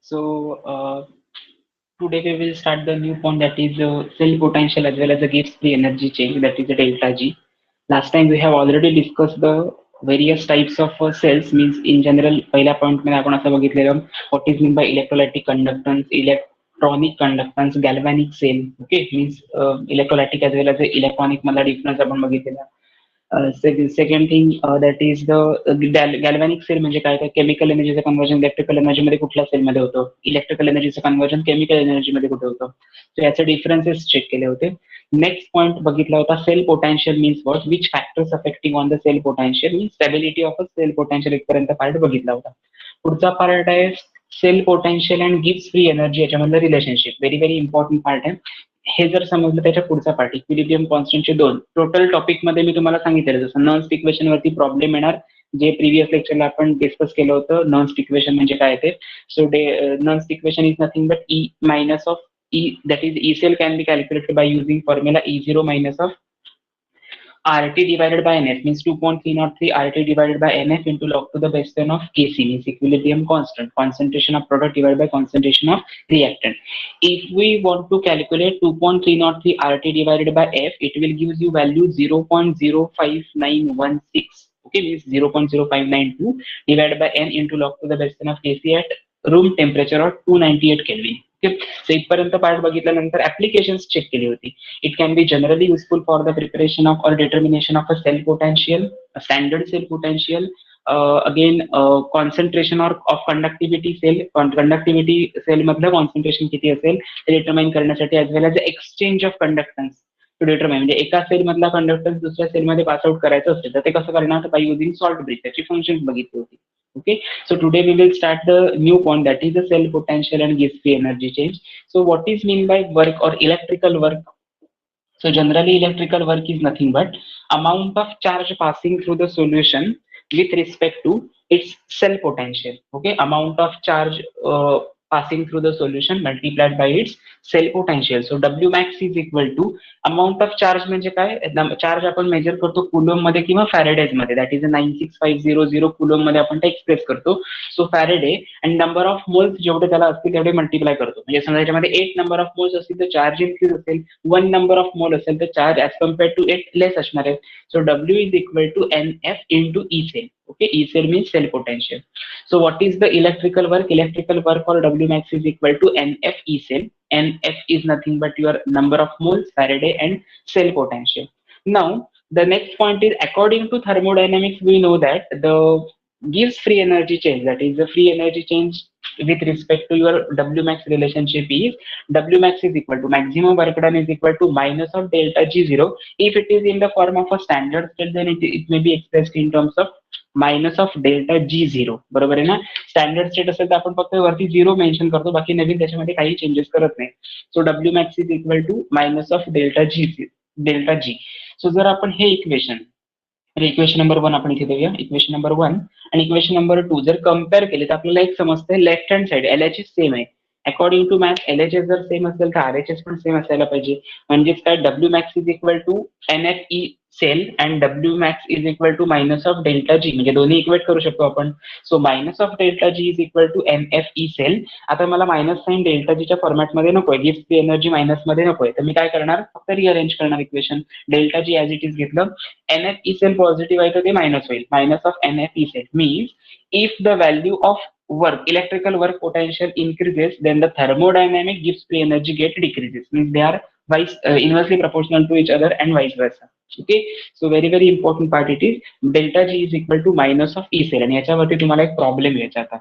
So today we will start the new point, that is cell potential as well as the Gibbs free energy change, that is the delta G. Last time we have already discussed the various types of cells. Means in general पहिल्या point मध्ये आपण असं बघितलेलं what is meant by electrolytic conductance, electronic conductance, galvanic cell. Okay, means electrolytic as well as the electronic मधला difference आपण बघितलेला. Second thing, that is the galvanic cell म्हणजे काय, तर केमिकल एनर्जीचं कन्वर्जन इलेक्ट्रिकल एनर्जी मध्ये कुठल्या सेल मध्ये होतं, इलेक्ट्रिकल एनर्जीचं कन्वर्जन केमिकल एनर्जी मध्ये कुठे होतं. सो याचे डिफरन्सेस चेक केले होते. नेक्स्ट पॉईंट बघितला होता cell potential means what, which factors affecting on the cell potential means stability of a cell potential, इथपर्यंत पार्ट बघितला होता. पुढचा पार्ट आहे सेल पोटेन्शियल अँड गिव्स फ्री एनर्जी, याच्यामधलं relationship. Very very important part आहे. हे जर समजलं त्याच्या पुढचा पार्ट इक्विलिब्रियम कॉन्स्टंटचे दोन टोटल टॉपिक मध्ये मी तुम्हाला सांगितलेलं, जसं नॉन्स इक्वेशन वरती प्रॉब्लेम येणार, जे प्रिव्हियस लेक्चरला आपण डिस्कस केलं होतं. नॉन्स इक्वेशन म्हणजे काय ते. सो नॉन्स equation is nothing but E minus of E, that is E cell can be calculated by using formula E0 minus of RT divided by NF, means 2.303 RT divided by NF into log to the base 10 of Kc, means equilibrium constant, concentration of product divided by concentration of reactant. If we want to calculate 2.303 RT divided by F, it will give you value 0.05916. Okay, means 0.0592 divided by N into log to the base 10 of Kc at room temperature of 298 Kelvin. So इथपर्यंत part बघितल्यानंतर applications check केली होती. It can be generally useful for the preparation of or determination of a cell potential, standard cell potential, again concentration of conductivity cell, conductivity cell मधलं concentration किती असेल ते determine करण्यासाठी, as well as exchange of conductance to determine, म्हणजे एका sale मधला conductance दुसऱ्या sale मध्ये पास आउट करायचं असेल तर ते कसं करणार, बाय युझिंग सॉल्ट ब्रिज. त्याची फंक्शन बघितली होती. Okay, so today we will start the new point, that is the cell potential and Gibbs free energy change. So what is mean by work or electrical work? So generally electrical work is nothing but amount of charge passing through the solution with respect to its cell potential. Okay, amount of charge passing through the solution multiplied by its cell potential. So W max is equal to amount of charge म्हणजे काय, charge आपण major करतो coulomb मध्ये किंवा Faraday's मध्ये, that is 96500 coulomb मध्ये आपण ते एक्सप्रेस करतो. So Faraday and number of moles जेवढे त्याला असतील तेवढे मल्टिप्लाय करतो. म्हणजे समजा त्याच्यामध्ये 8 नंबर ऑफ मोल्स असतील तर चार्ज इन्क्रीज असेल, 1 नंबर ऑफ मोल असेल तर charge as compare to 8 less असणार आहे. So W is equal to NF into E cell. Okay, E cell means cell potential. So what is the electrical work? Electrical work or W max is equal to NF E cell. NF is nothing but your number of moles, Faraday, and cell potential. Now the next point is, according to thermodynamics, we know that the Gibbs free energy change, that is the free energy change with respect to your W max relationship is W max is equal to maximum work done is equal to minus of delta G0. If it is in the form of a standard state, then it may be expressed in terms of minus of delta G0. बरोबर आहे ना. Standard state असेल तर आपण फक्त वरती 0 mention करतो, बाकी नवीन त्याच्यामध्ये काही चेंजेस करत नाही. So W max is equal to minus of delta G. सो जर आपण हे इक्वेशन नंबर 1 आपण इथे देऊया, इक्वेशन नंबर 1 आणि इक्वेशन नंबर 2 जर कम्पेअर केले तर आपल्याला एक समजतंय, left hand side LHS same आहे. अकॉर्डिंग टू मॅथ LHS जर सेम असेल तर RHS पण सेम असायला पाहिजे. म्हणजेच काय, W max is equal to NFE cell and W max is equal to minus of delta G, म्हणजे दोन्ही इक्वेट करू शकतो आपण. So minus of delta G is equal to NFE cell. आता मला मायनस साइन डेल्टा जीच्या फॉर्मॅटमध्ये नकोय, गिव्स फ्री एनर्जी मायनस मध्ये नकोय, तर मी काय करणार, फक्त रिअरेंज करणार equation. Delta G as it is घेतलं, NFE सेल पॉझिटिव्ह आहे तर ते मायनस होईल, minus of NFE cell. Means if the value of work, electrical work potential increases, then the thermodynamic Gibbs free energy get decreases, means they are inversely proportional to each other and vice versa. Okay, so very important part it is delta G is equal to minus of E cell. आणि याच्यावरती तुम्हाला एक problem यायचा आता,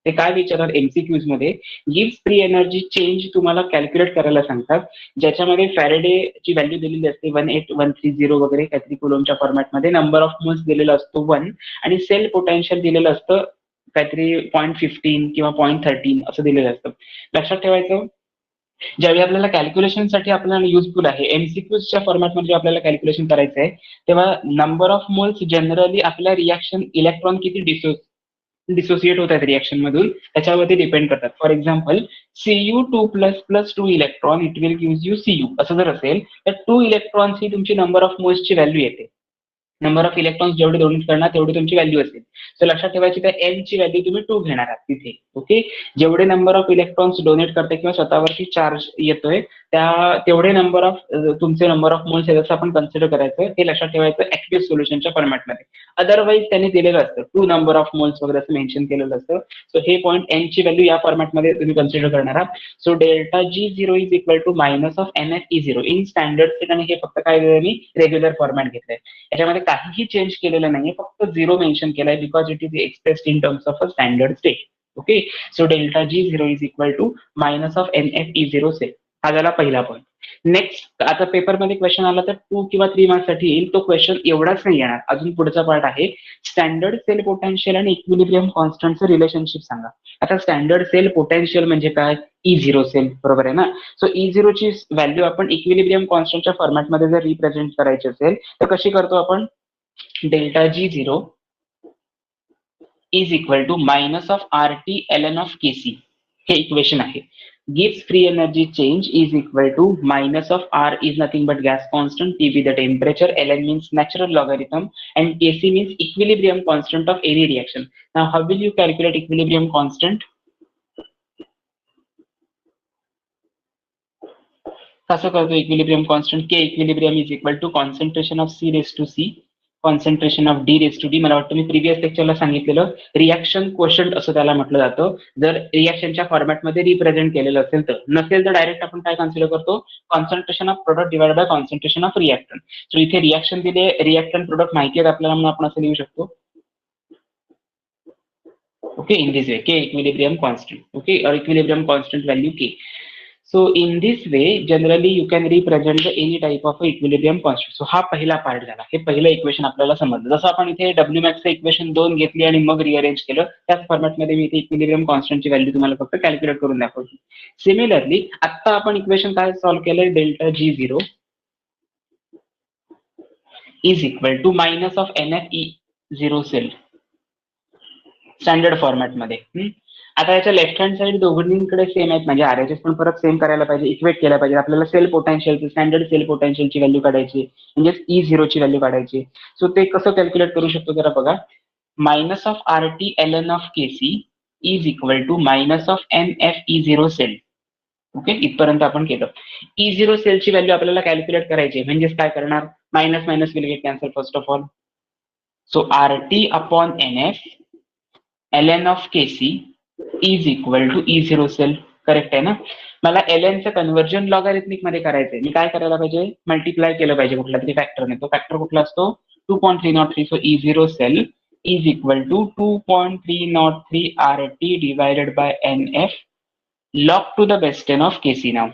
ते काय विचारणार MCQs मध्ये, गिव्स फ्री एनर्जी चेंज तुम्हाला कॅल्क्युलेट करायला सांगतात, ज्याच्यामध्ये फॅरेडे ची व्हॅल्यू दिलेली असते 18130 वगैरे काहीतरी कुलोमच्या फॉर्मॅटमध्ये, नंबर ऑफ मोल्स दिलेला असतो 1 आणि सेल पोटेन्शियल दिलेलं असतं काहीतरी 0.15 किंवा 0.13 असं दिलेलं असतं. लक्षात ठेवायचं, ज्यावेळी आपल्याला कॅल्क्युलेशन साठी आपल्याला युजफुल आहे, MCQच्या फॉर्मॅटमध्ये आपल्याला कॅल्क्युलेशन करायचं आहे, तेव्हा नंबर ऑफ मोल्स जनरली आपल्या रिॲक्शन इलेक्ट्रॉन किती डिसोसिएट होत आहेत रिॲक्शन मधून त्याच्यावरती डिपेंड करतात. For example Cu2++2 electron it will give you Cu, असं जर असेल तर 2 इलेक्ट्रॉन्स ही तुमची नंबर ऑफ मोल्सची व्हॅल्यू येते. नंबर ऑफ इलेक्ट्रॉन्स जेवढे डोनेट करणार तेवढी तुमची व्हॅल्यू असेल. सो लक्षात ठेवायची त्या एन ची व्हॅल्यू तुम्ही 2 घेणार आहात तिथे. ओके, जेवढे नंबर ऑफ इलेक्ट्रॉन्स डोनेट करते किंवा स्वतःवरती चार्ज येतोय तेवढे नंबर ऑफ तुमचे नंबर ऑफ मोल्स असं आपण कन्सिडर करायचं. हे लक्षात ठेवायचं ऍक्टिव्ह सोल्युशनच्या फॉर्मॅटमध्ये. अदरवाईज त्यांनी दिलेलं असतं 2 नंबर ऑफ मोल्स वगैरे असं मेन्शन केलेलं असतं. सो हे पॉईंट एन ची व्हॅल्यू या फॉर्मॅटमध्ये तुम्ही कन्सिडर करणार आहात. So delta G zero is equal to minus of N F E zero in standard set, आणि हे फक्त काय मी रेग्युलर फॉर्मॅट घेतलंय. याच्यामध्ये काहीही चेंज केलेलं नाहीये, फक्त झिरो मेन्शन केलाय because it is expressed in terms of a standard state. Okay, so delta G zero is equal to minus of N F E zero cell. हा झाला पहिला पॉईंट. नेक्स्ट, आता पेपरमध्ये क्वेश्चन आला तर 2 किंवा 3 मार्क्स साठी येईल. तो क्वेश्चन एवढाच नाही येणार, अजून पुढचा पार्ट आहे. स्टँडर्ड सेल पोटेन्शियल आणि इक्विलिब्रियम कॉन्स्टंटचं रिलेशनशिप सांगा. आता स्टँडर्ड सेल पोटेन्शियल म्हणजे काय? ई झिरो सेल, बरोबर आहे ना. सो ई झिरोची व्हॅल्यू आपण इक्विलिब्रियम कॉन्स्टंटच्या फॉर्मॅटमध्ये जर रिप्रेझेंट करायची असेल तर कशी करतो आपण? Delta G zero is equal to minus of R T L N of K C, हे इक्वेशन आहे. Gives free energy change is equal to minus of R is nothing but gas constant, T be the temperature, Ln means natural logarithm, and Kc means equilibrium constant of any reaction. Now how will you calculate equilibrium constant? कसं करतो equilibrium constant? K equilibrium is equal to concentration of C raised to C, concentration of D raise to D. मला वाटतं मी previous लेक्चरला सांगितलेलं reaction quotient असं त्याला म्हटलं जातं. जर रिॲक्शनच्या फॉर्मॅटमध्ये रिप्रेझेंट केलेलं असेल तर, नसेल तर डायरेक्ट आपण काय कन्सिडर करतो? Concentration of product divide by concentration of reactant. So इथे रिॲक्शन दिले, रिॲक्टंट प्रोडक्ट माहिती आहेत आपल्याला, म्हणून आपण असं लिहू शकतो. Okay, in this way K equilibrium constant. Okay, or equilibrium constant value K. So in this way generally you can represent the any type of equilibrium constant. So हा पहिला पार्ट झाला. हे पहिलं इक्वेशन आपल्याला समजलं. जसं आपण इथे डब्ल्यू मॅक्सचं इक्वेशन 2 घेतली आणि मग रिअरेंज केलं, त्याच फॉर्मॅटमध्ये मी इथे इक्विलिब्रियम कॉन्स्टंटची व्हॅल्यू तुम्हाला फक्त कॅल्क्युलेट करून दाखवली. सिमिलरली आता आपण इक्वेशन काय सॉल्व्ह केलंय? Delta G zero is equal to minus of N F E zero cell, standard फॉर्मॅटमध्ये. आता याच्या लेफ्ट हँड साइड दोघांकडे सेम आहेत, म्हणजे आरएचएस पण परत सेम करायला पाहिजे, इक्वेट केला पाहिजे. आपल्याला सेल पोटेन्शियलची, स्टँडर्ड सेल पोटेन्शियलची व्हॅल्यू काढायची, म्हणजे ई झिरोची व्हॅल्यू काढायची. सो ते कसं कॅल्क्युलेट करू शकतो जरा बघा. Minus of R T L N of K C is equal to minus of N F E zero cell. Okay, इथपर्यंत आपण केलं. ई झिरो सेलची व्हॅल्यू आपल्याला कॅल्क्युलेट करायची, म्हणजेच काय करणार? Minus minus will get cancel first of all. So R T upon N F L N of K C is equal to E zero cell. Correct आहे ना? मला एल एनचं कन्व्हर्जन लॉगॅरिथमिक मध्ये करायचंय. मी काय करायला पाहिजे? मल्टिप्लाय केलं पाहिजे कुठल्या तरी फॅक्टरने. तो फॅक्टर कुठला असतो? 2.303. So E zero cell is equal to 2.303 R T divided by N F log to the base 10 of Kc now.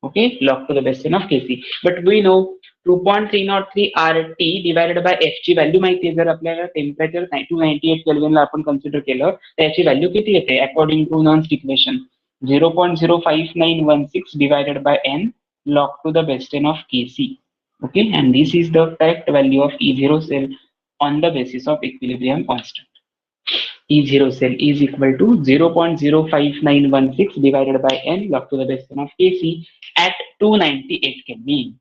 Okay, log to the base 10 of Kc. But we know 2.303 RT divided by F ची value माहिती आहे. जर आपल्याला temperature 298 केल्विनला आपण consider केलं तर याची value किती येते? अकॉर्डिंग टू नॉन्स equation 0.05916 divided by n log to the base 10 of Kc. Okay, and this is the correct value of E0 cell on the basis of equilibrium constant. E0 cell is equal to 0.05916 divided by n log to the base 10 of Kc at 298 Kelvin.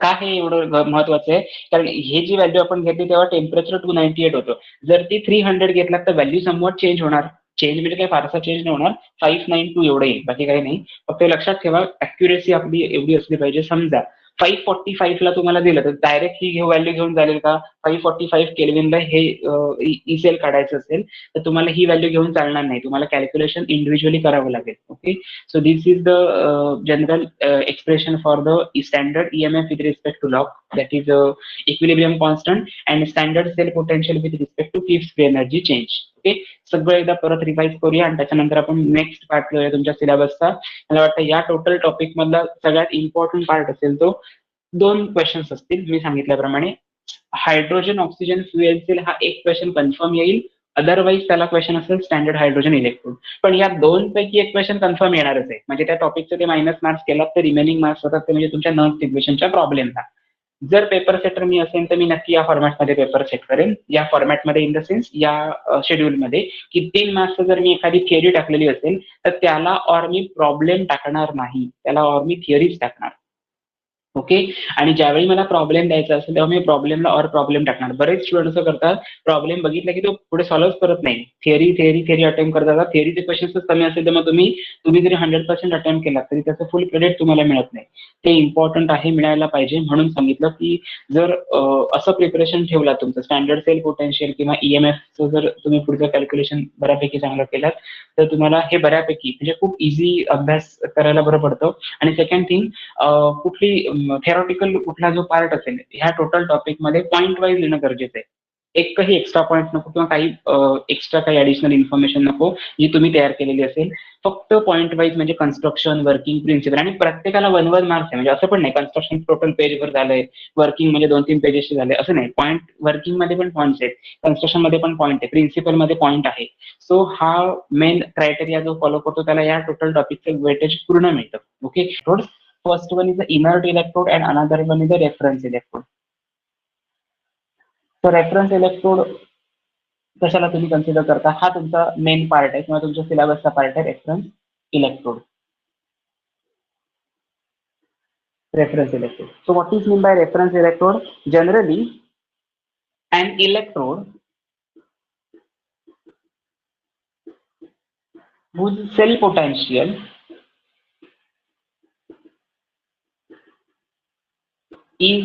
का हे एवढं महत्वाचं आहे? कारण हे जी value आपण घेतली तेव्हा टेम्परेचर 298 होतं. जर ती 300 घेतला तर व्हॅल्यू समवॉट चेंज होणार. चेंज म्हणजे काही फारसा चेंज नाही होणार, 592 एवढं येईल, बाकी काही नाही. फक्त लक्षात ठेवा अॅक्युरेसी आपली एवढी असली पाहिजे. समजा 545 ला तुम्हाला दिलं तर डायरेक्ट ही व्हॅल्यू घेऊन चालेल का? 545 केल्विनला हे ई सेल काढायचं असेल तर तुम्हाला ही व्हॅल्यू घेऊन चालणार नाही, तुम्हाला कॅल्क्युलेशन इंडिव्हिज्युअली करावं लागेल. Okay, so this is the general expression for the standard EMF with respect to log, that is equilibrium constant and standard cell potential with respect to गिव्स फ्री एनर्जी चेंज. ओके, सगळं एकदा परत revise करूया आणि त्याच्यानंतर आपण नेक्स्ट पार्ट करूया तुमच्या सिलेबसचा. मला वाटतं या टोटल टॉपिक मधला सगळ्यात इम्पॉर्टंट पार्ट असेल तो 2 क्वेश्चन्स असतील. मी सांगितल्याप्रमाणे हायड्रोजन ऑक्सिजन फ्युएल सेल हा एक क्वेश्चन कन्फर्म येईल, अदरवाईज त्याला क्वेश्चन असेल स्टँडर्ड हायड्रोजन इलेक्ट्रोड. पण या 2 पैकी एक क्वेश्चन कन्फर्म येणारच आहे. म्हणजे त्या टॉपिकचे ते मायनस मार्क्स केलात तर रिमेनिंग मार्क्स होतात ते म्हणजे तुमच्या नॉन इक्वेशनच्या प्रॉब्लेमला. जर पेपर सेटर मी असेल तर मी नक्की या फॉर्मॅटमध्ये पेपर सेट करेन. या फॉर्मॅटमध्ये इन द सेन्स या शेड्यूलमध्ये की 3 मार्क्स जर मी एखादी थिअरी टाकलेली असेल तर त्याला और मी प्रॉब्लेम टाकणार नाही, त्याला और मी थिअरीज टाकणार. ओके. आणि ज्यावेळी मला प्रॉब्लेम द्यायचा असेल तेव्हा मी प्रॉब्लेमला और प्रॉब्लेम टाकणार. बरेच स्टुडंट असं करतात, प्रॉब्लेम बघितला की तो पुढे सॉल्व्ह करत नाही. थिअरी अटेम्प्ट करत जातात. थिअरीचे क्वेश्चन्स कमी असेल तर मग तुम्ही जरी 100% अटेम्प्ट केला तरी त्याचं फुल क्रेडिट तुम्हाला मिळत नाही. ते इम्पॉर्टंट आहे, मिळायला पाहिजे. म्हणून सांगितलं की जर असं प्रिपरेशन ठेवला तुमचं स्टँडर्ड सेल पोटेन्शियल किंवा ईएमएफचं जर तुम्ही पुढचं कॅल्क्युलेशन बऱ्यापैकी चांगलं केलं तर तुम्हाला हे बऱ्यापैकी म्हणजे खूप इझी अभ्यास करायला बरं पडतं. आणि सेकंड थिंग, कुठली थेरॉटिकल कुठला जो पार्ट असेल ह्या टोटल टॉपिकमध्ये पॉईंट वाईज लिहिणं गरजेचं आहे. एकही एक्स्ट्रा पॉईंट नको किंवा काही एक्स्ट्रा काही ऍडिशनल इन्फॉर्मेशन नको जी तुम्ही तयार केलेली असेल. फक्त पॉईंट वाईज म्हणजे कन्स्ट्रक्शन, वर्किंग, प्रिन्सिपल, आणि प्रत्येकाला 1-1 मार्क्स आहे. म्हणजे असं पण नाही कन्स्ट्रक्शन टोटल पेजवर झालंय, वर्किंग म्हणजे 2-3 पेजेसचे झाले असं नाही. पॉईंट वर्किंग मध्ये पण पॉईंट्स आहेत, कन्स्ट्रक्शन मध्ये पण पॉईंट आहे, प्रिन्सिपल मध्ये पॉईंट आहे. सो हा मेन क्रायटेरिया जो फॉलो करतो त्याला या टोटल टॉपिकचं वेटेज पूर्ण मिळतं. Okay. First one is the inert electrode and another one is the reference electrode. तो रेफरन्स इलेक्ट्रोड कशाला तुम्ही कन्सिडर करता, हा तुमचा मेन पार्ट आहे किंवा तुमच्या सिलेबसचा पार्ट आहे. Reference electrode. Reference electrode. So what is mean by reference electrode? Generally, an electrode whose cell potential is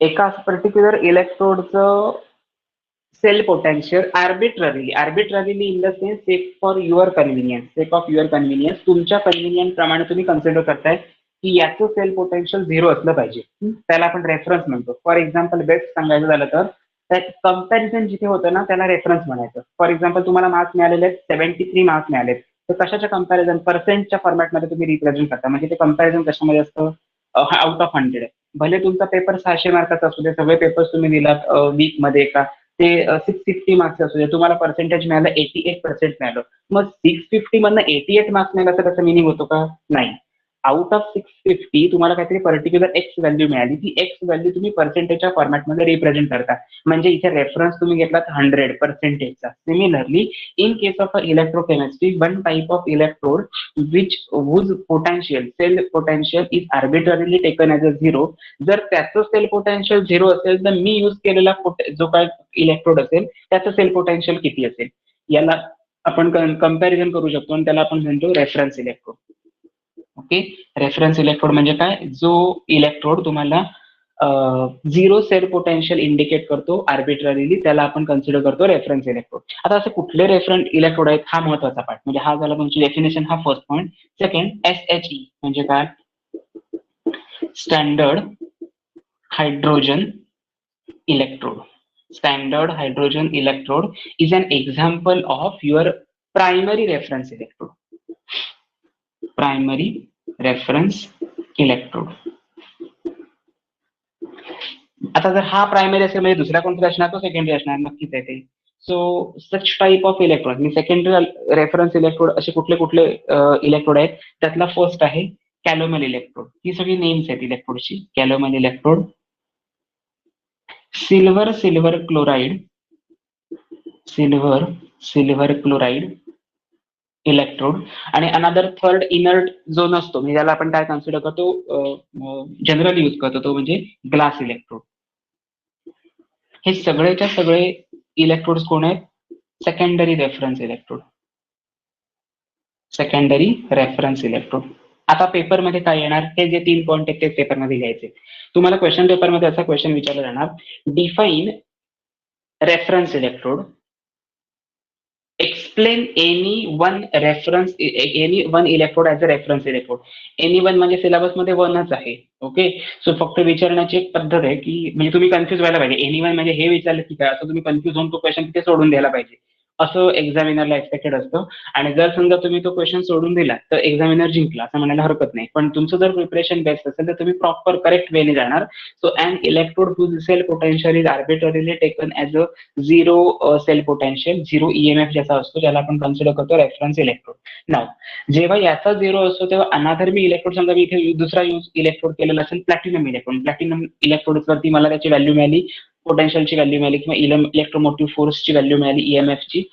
एका पर्टिक्युलर इलेक्ट्रोडचं cell potential arbitrarily in the sense sake for your convenience, तुमच्या convenience प्रमाणे तुम्ही consider करताय की याचं sale potential 0 असलं पाहिजे. त्याला आपण रेफरन्स म्हणतो. फॉर एक्झाम्पल बेस्ट सांगायचं झालं तर कम्पॅरिझन जिथे होतं ना त्याला रेफरन्स म्हणायचं. फॉर एक्झाम्पल तुम्हाला मार्क्स मिळालेले आहेत, 73 मार्क्स मिळालेत, तर कशाच्या कम्पॅरिझन, पर्सेंटच्या फॉर्मॅटमध्ये तुम्ही रिप्रेझेंट करता. म्हणजे ते कम्पॅरिझन कशामध्ये असतं, आउट ऑफ 100 आहे. भले तुमचा पेपर 600 मार्काचा असू दे, सगळे पेपर्स तुम्ही दिलात वीकमध्ये का, ते 650 मार्क्स असू दे, तुम्हाला पर्सेंटेज मिळालं 88% मिळालं. मग 650 मधनं 88 मार्क्स मिळाला तर त्याचा मिनिंग होतो का? नाही. आउट ऑफ 650 तुम्हाला काहीतरी पर्टिक्युलर एक्स व्हॅल्यू मिळाली, ती एक्स व्हॅल्यू तुम्ही पर्सेंटेजच्या फॉर्मॅटमध्ये रिप्रेझेंट करता. म्हणजे इथे रेफरन्स तुम्ही घेतलात 100 पर्सेंटेजचा. Similarly in case of electrochemistry, one type of electrode which whose potential cell potential is arbitrarily taken as a 0. जर त्याचं सेल पोटेन्शियल 0 असेल तर मी यूज केलेला जो काय इलेक्ट्रोड असेल त्याचं सेल पोटेन्शियल किती असेल याला आपण कम्पॅरिझन करू शकतो आणि त्याला आपण म्हणतो reference electrode. Okay. Reference electrode म्हणजे काय, जो इलेक्ट्रोड तुम्हाला 0 सेल पोटेन्शियल इंडिकेट करतो आर्बिट्ररीली, त्याला आपण कन्सिडर करतो रेफरन्स इलेक्ट्रोड. आता असे कुठले रेफरन्स इलेक्ट्रोड आहेत हा महत्वाचा पार्ट. म्हणजे हा झाला तुमची डेफिनेशन, हा फर्स्ट पॉईंट. सेकंड, SHE म्हणजे काय, standard hydrogen electrode. Standard hydrogen electrode is an example of your primary reference electrode. Primary reference electrode. आता जर हा प्रायमरी असेल म्हणजे दुसरा कोणता असणार, तो सेकंडरी असणार, नक्कीच आहे ते. So such type of electrode me secondary reference electrode असे कुठले कुठले इलेक्ट्रोड आहेत, त्यातला फर्स्ट आहे कॅलोमल इलेक्ट्रोड. ही सगळी नेम्स आहेत इलेक्ट्रोडची. कॅलोमल इलेक्ट्रोड, सिल्वर क्लोराईड इलेक्ट्रोड, आणि अनदर थर्ड इनर्ट जो नसतो म्हणजे ज्याला आपण काय कन्सिडर करतो, जनरली यूज करतो, तो म्हणजे ग्लास इलेक्ट्रोड. हे सगळेच्या सगळे इलेक्ट्रोड कोण आहेत, सेकंडरी रेफरन्स इलेक्ट्रोड. आता पेपरमध्ये काय येणार, हे जे 3 पॉईंट आहेत ते पेपरमध्ये घ्यायचे. तुम्हाला क्वेश्चन पेपरमध्ये असा क्वेश्चन विचारला जाणार, define reference electrode, explain any one electrode as a reference electrode. Any one म्हणजे सिलेबसमध्ये 1च आहे. ओके. सो फक्त विचारण्याची एक पद्धत आहे की म्हणजे तुम्ही कन्फ्युज व्हायला पाहिजे. एनी वन म्हणजे हे विचारलं की काय, असं तुम्ही कन्फ्युज होऊन तो क्वेश्चन तिथे सोडून द्यायला पाहिजे, असं एक्झामिनरला एक्सपेक्टेड असतं. आणि जर समजा तुम्ही तो क्वेश्चन सोडून दिला तर एक्झामिनर जिंकला असं म्हणायला हरकत नाही. पण तुमचं जर प्रिपरेशन बेस्ट असेल तर तुम्ही प्रॉपर करेक्ट वेने जाणार. So and electrode whose cell potential is arbitrarily taken as a 0 cell potential, 0 EMF ज्याचा असतो त्याला आपण कन्सिडर करतो रेफरन्स इलेक्ट्रोड. नाव जेव्हा याचा 0 असतो तेव्हा अनादर मी इलेक्ट्रोड, समजा मी इथे दुसरा यूज इलेक्ट्रोड केलेला असेल प्लॅटिनम इलेक्ट्रोड. प्लॅटिनम इलेक्ट्रोड वरती मला त्याची व्हॅल्यू मिळाली पोटेन्शियलची व्हॅल्यू मिळाली किंवा इलेक्ट्रोमोटिव्ह फोर्सची व्हॅल्यू मिळाली ईएमएफची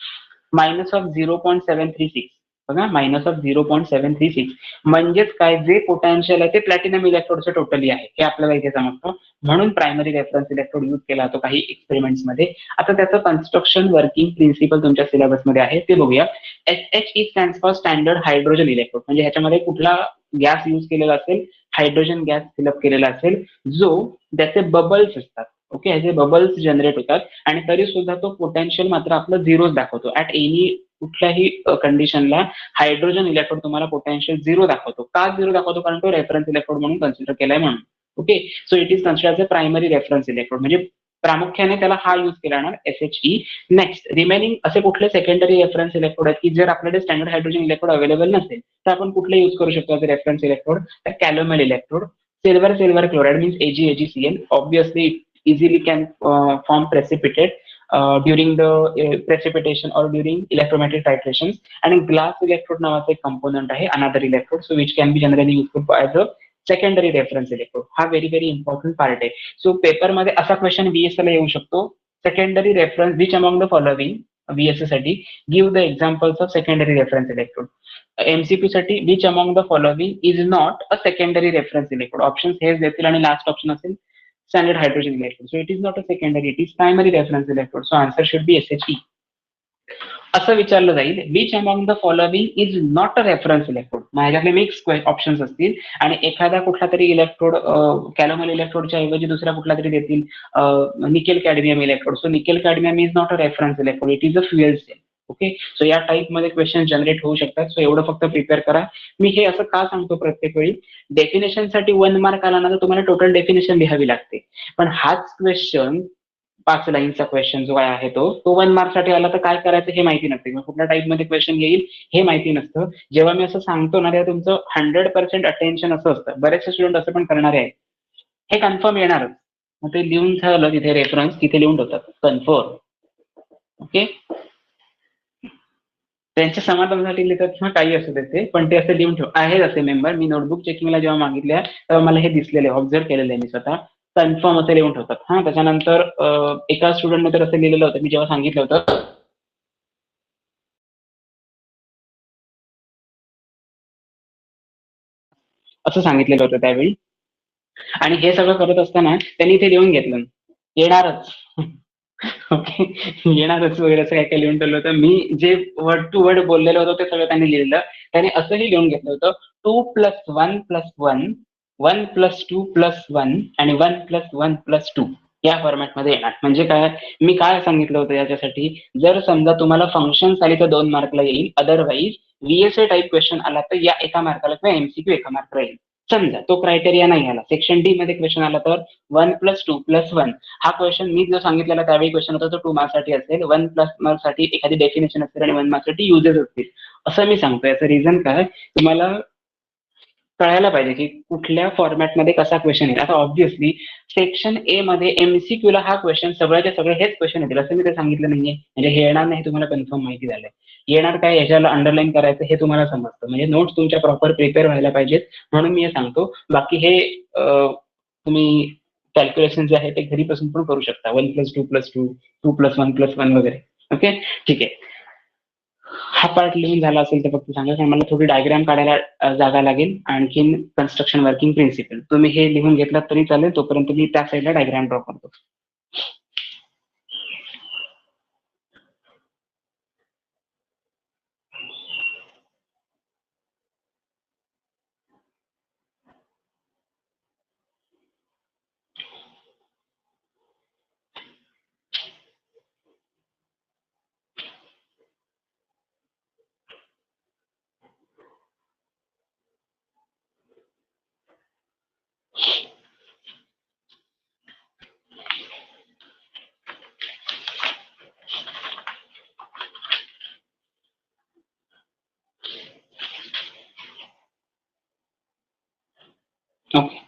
-0.736. बघा -0.736 म्हणजेच काय, जे पोटेन्शियल आहे ते प्लॅटिनम इलेक्ट्रोडचं टोटली आहे हे आपल्याला इथे समजतं. म्हणून प्रायमरी रेफरन्स इलेक्ट्रोड यूज केला जातो काही एक्सपेरिमेंट्स मध्ये. आता त्याचं कन्स्ट्रक्शन वर्किंग प्रिन्सिपल तुमच्या सिलेबसमध्ये आहे ते बघूया. SHE stand for standard hydrogen electrode. म्हणजे ह्याच्यामध्ये कुठला गॅस यूज केलेला असेल, हायड्रोजन गॅस फिलअप केलेला असेल, जो त्याचे बबल्स असतात. ओके, ह्याचे बबल्स जनरेट होतात आणि तरी सुद्धा तो पोटेन्शियल मात्र आपलं झिरोच दाखवतो. ऍट एनी कुठल्याही कंडिशनला हायड्रोजन इलेक्ट्रोड तुम्हाला पोटेन्शियल झिरो दाखवतो. का झिरो दाखवतो? कारण तो रेफरन्स इलेक्ट्रोड म्हणून कन्सिडर केलाय म्हणून. Okay, so it is consider primary reference electrode. म्हणजे प्रामुख्याने त्याला हा यूज केला जाणार SHE. नेक्स्ट, रिमेनिंग असे कुठले सेकंडरी रेफरन्स इलेक्ट्रोड आहेत की जर आपल्याकडे स्टँडर्ड हायड्रोजन इलेक्ट्रोड अवेलेबल नसेल तर आपण कुठले यूज करू शकतो रेफरन्स इलेक्ट्रोड? तर calomel electrode. Silver chloride means AgCl. Obviously easily can form precipitate during the precipitation or during electromatic titrations. आणि ग्लास इलेक्ट्रोड नावाचा एक कंपोनंट आहे, another electrode, so which can be generally useful as a secondary reference electrode. हा very important part आहे. So पेपरमध्ये असा question VSA ला येऊ शकतो. Secondary reference which among the following, VSA साठी give the examples of secondary reference electrode. MCQ साठी which among the following is not a secondary reference electrode. Option हेच देतील आणि लास्ट ऑप्शन असेल standard hydrogen electrode. So it is not a secondary, it is primary reference electrode. So answer should be SHE. असं विचारलं जाईल, which among the following is not a reference electrode. माझ्याकडे mix options असतील आणि एखादा कुठला तरी इलेक्ट्रोड कॅलोमल इलेक्ट्रोडच्या ऐवजी दुसरा कुठला तरी देतील nickel cadmium electrode. So nickel cadmium is not a reference electrode, it is a fuel cell. Okay, so या टाईप मध्ये क्वेश्चन जनरेट होऊ शकतात. सो एवढं फक्त प्रिपेअर करा. मी हे असं का सांगतो प्रत्येक वेळी, डेफिनेशन साठी 1 मार्क आला ना तर तुम्हाला टोटल डेफिनेशन लिहावी लागते. पण हाच क्वेश्चन 5 लाईनचा क्वेश्चन जो आहे तो 1 मार्क साठी आला तर काय करायचं हे माहिती नसते, कुठल्या टाईप मध्ये क्वेश्चन येईल हे माहिती नसतं. जेव्हा मी असं सांगतो ना तेव्हा तुमचं 100% अटेन्शन असं असतं. बरेचसे स्टुडंट असं पण करणारे आहेत, हे कन्फर्म येणारच, मग ते लिहून झालं तिथे रेफरन्स तिथे लिहून ठेवतात कन्फर्म. ओके, त्यांच्या समाधानासाठी लिहितात किंवा काही असू देते, पण ते असं लिहून ठेव. आहेत असे मेंबर, मी नोटबुक चेकिंगला जेव्हा मागितल्या तेव्हा मला हे दिसलेले, ऑब्झर्व केलेलं आहे मी स्वतः. कन्फर्म असं लिहून ठेवतात. हा, त्याच्यानंतर एका स्टुडंटने तर असं लिहिलेलं होतं, मी जेव्हा सांगितलं होतं असं सांगितलेलं होतं त्यावेळी, आणि हे सगळं करत असताना त्यांनी ते लिहून घेतलं येणारच. ओके, येणारच वगैरे असं काय काय लिहून ठेवलं होतं. मी जे वर्ड टू वर्ड बोललेलं होतं ते सगळं त्यांनी लिहिलेलं. त्याने असंही लिहून घेतलं होतं 2+1+1, 1+2+1 आणि 1+1+2 या फॉर्मॅटमध्ये येणार. म्हणजे काय, मी काय सांगितलं होतं याच्यासाठी, जर समजा तुम्हाला फंक्शन्स आली तर 2 मार्कला येईल, अदरवाईज VSA टाईप क्वेश्चन आला तर या 1 मार्काला किंवा MCQ 1 मार्कला येईल. समजा तो क्रायटेरिया नाही आला, सेक्शन डी मध्ये क्वेश्चन आला तर 1+2+1 हा क्वेश्चन मी जो सांगितलेला त्यावेळी क्वेश्चन होता तो 2 मार्क्ससाठी असेल, 1+ मार्क्ससाठी एखादी डेफिनेशन असेल आणि 1 मार्क्ससाठी युजेस असतील. असं मी सांगतोय. याचं रिझन काय, तुम्हाला कळायला पाहिजे की कुठल्या फॉर्मॅटमध्ये कसा क्वेश्चन येईल. आता ऑब्व्हियसली सेक्शन ए मध्ये MCQ ला हा क्वेश्चन सगळ्याच्या सगळे हेच क्वेश्चन येतील असं मी ते सांगितलं नाहीये. म्हणजे हे येणार नाही तुम्हाला कन्फर्म माहिती झालंय. येणार काय याच्याला अंडरलाईन करायचं हे तुम्हाला समजतं. म्हणजे नोट्स तुमच्या प्रॉपर प्रिपेअर व्हायला पाहिजेत, म्हणून मी हे सांगतो. बाकी हे तुम्ही कॅल्क्युलेशन जे आहे ते घरी बसून पण करू शकता, 1+2+2, 2+1+1 वगैरे. ओके, ठीक आहे. हा पार्ट लिहून झाला असेल तर फक्त सांगा, कारण मला थोडी डायग्राम काढायला जागा लागेल. आणखीन कन्स्ट्रक्शन वर्किंग प्रिन्सिपल तुम्ही हे लिहून घेतलात तरी चालेल, तोपर्यंत मी त्या साईडला डायग्राम ड्रॉ करतो. ओके,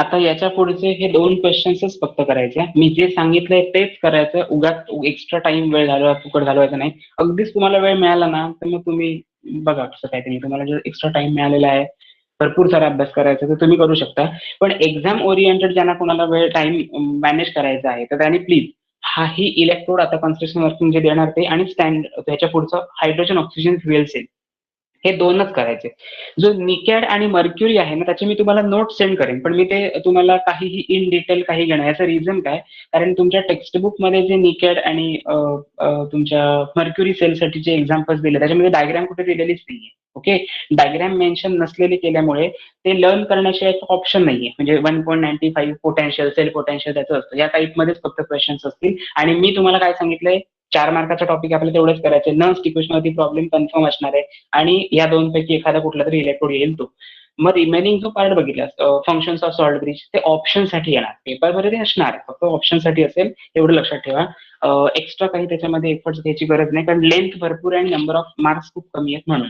आता याच्या पुढचे हे 2 क्वेश्चन्सच फक्त करायचे. मी जे सांगितलंय तेच करायचं. उगाच एक्स्ट्रा टाइम वेळ घालवा, फुकट घालवायचा नाही. अगदीच तुम्हाला वेळ मिळाला ना, तर मग तुम्ही बघा कसं काहीतरी. तुम्हाला जर एक्स्ट्रा टाइम मिळालेला आहे, भरपूर सारा अभ्यास करायचा तर तुम्ही करू शकता. पण एक्झाम ओरिएंटेड ज्यांना कोणाला वेळ टाइम मॅनेज करायचा आहे, तर त्यांनी प्लीज हाही इलेक्ट्रोड आता कन्स्ट्रक्शन वर्किंग जे देणार ते आणि स्टँड त्याच्या पुढचं हायड्रोजन ऑक्सिजन फ्युएल सेल हे 2च करायचे. जो निकॅड आणि मर्क्युरी आहे ना, त्याचे मी तुम्हाला नोट सेंड करेन. पण मी ते तुम्हाला काहीही इन डिटेल काही घेणार. याचं रिझन काय? कारण तुमच्या टेक्स्ट बुकमध्ये जे निकॅड आणि तुमच्या मर्क्युरी सेलसाठी जे एक्झाम्पल्स दिले त्याच्यामध्ये डायग्राम कुठे दिलेलीच नाहीये. ओके. डायग्राम मेन्शन नसलेली केल्यामुळे ते लर्न करण्याशिवाय ऑप्शन नाहीये. म्हणजे 1.95 पोटेन्शियल, सेल पोटेन्शियल त्याचं असतं. या टाईपमध्येच फक्त क्वेश्चन्स असतील. आणि मी तुम्हाला काय सांगितलंय, 4 मार्काचा टॉपिक आपल्याला तेवढंच करायचंय. नन स्टिक्वेशनवरती प्रॉब्लेम कन्फर्म असणार आहे. आणि या 2 पैकी एखादा कुठला तरी इलेक्ट्रोड येईल तो. मग रिमेनिंग जो पार्ट बघितला फंक्शन्स ऑफ सॉल्ट ब्रिज ते ऑप्शनसाठी येणार. पेपरमध्ये ते असणार आहे. फक्त ऑप्शनसाठी असेल एवढं लक्षात ठेवा. एक्स्ट्रा काही त्याच्यामध्ये एफर्ट्स घ्यायची गरज नाही, कारण लेंथ भरपूर आहे आणि नंबर ऑफ मार्क्स खूप कमी आहेत म्हणून.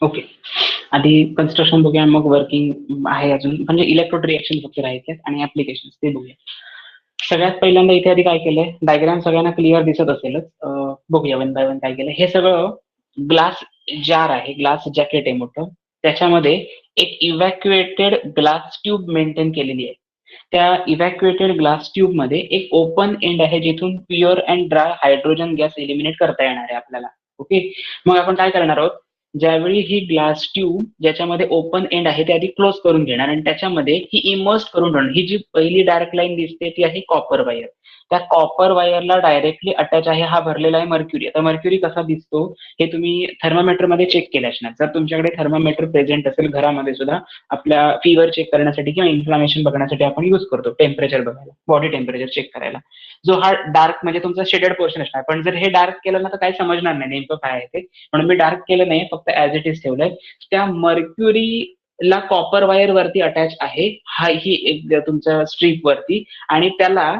ओके, आधी कन्स्ट्रक्शन बघूया, मग वर्किंग आहे अजून, म्हणजे इलेक्ट्रोड रिएक्शन फक्त राहायचे आणि ऍप्लिकेशन ते बघूया. सगळ्यात पहिल्यांदा इथे आधी काय केलंय, डायग्राम सगळ्यांना क्लिअर दिसत असेलच. बघूया वन बाय वन काय केलंय. हे सगळं ग्लास जार आहे, ग्लास जॅकेट आहे मोठं, त्याच्यामध्ये एक इव्हॅक्युएटेड ग्लास ट्यूब मेंटेन केलेली आहे. त्या इव्हॅक्युएटेड ग्लास ट्यूब मध्ये एक ओपन एंड आहे, जिथून pure and dry hydrogen gas eliminate करता येणार आहे आपल्याला. ओके, मग आपण काय करणार आहोत, ज्यावेळी ही ग्लास ट्यूब ज्याच्यामध्ये ओपन एंड आहे ते आधी क्लोज करून घेणार आणि त्याच्यामध्ये ही इमर्स करून ठेवणार. ही जी पहिली डायरेक्ट लाईन दिसते ती आहे कॉपर वायर. त्या कॉपर वायरला डायरेक्टली अटॅच आहे हा भरलेला आहे मर्क्युरी. आता मर्क्युरी कसा दिसतो हे तुम्ही थर्मामीटर मध्ये चेक केले असणार. जर तुमच्याकडे थर्मामीटर प्रेझेंट असेल घरामध्ये सुद्धा, आपल्या फीवर चेक करण्यासाठी किंवा इन्फ्लामेशन बघण्यासाठी आपण युज करतो, टेम्परेचर बघायला, बॉडी टेम्परेचर चेक करायला. जो हा डार्क म्हणजे तुमचा शेडेड पोर्शन असणार, पण जर हे डार्क केलं ना तर काही समजणार नाही नेमकं काय आहे ते, म्हणून मी डार्क केलं नाही, फक्त ऍज इट इज ठेवलंय. त्या मर्क्युरीला कॉपर वायर वरती अटॅच आहे हा, ही एक तुमच्या स्ट्रीप वरती, आणि त्याला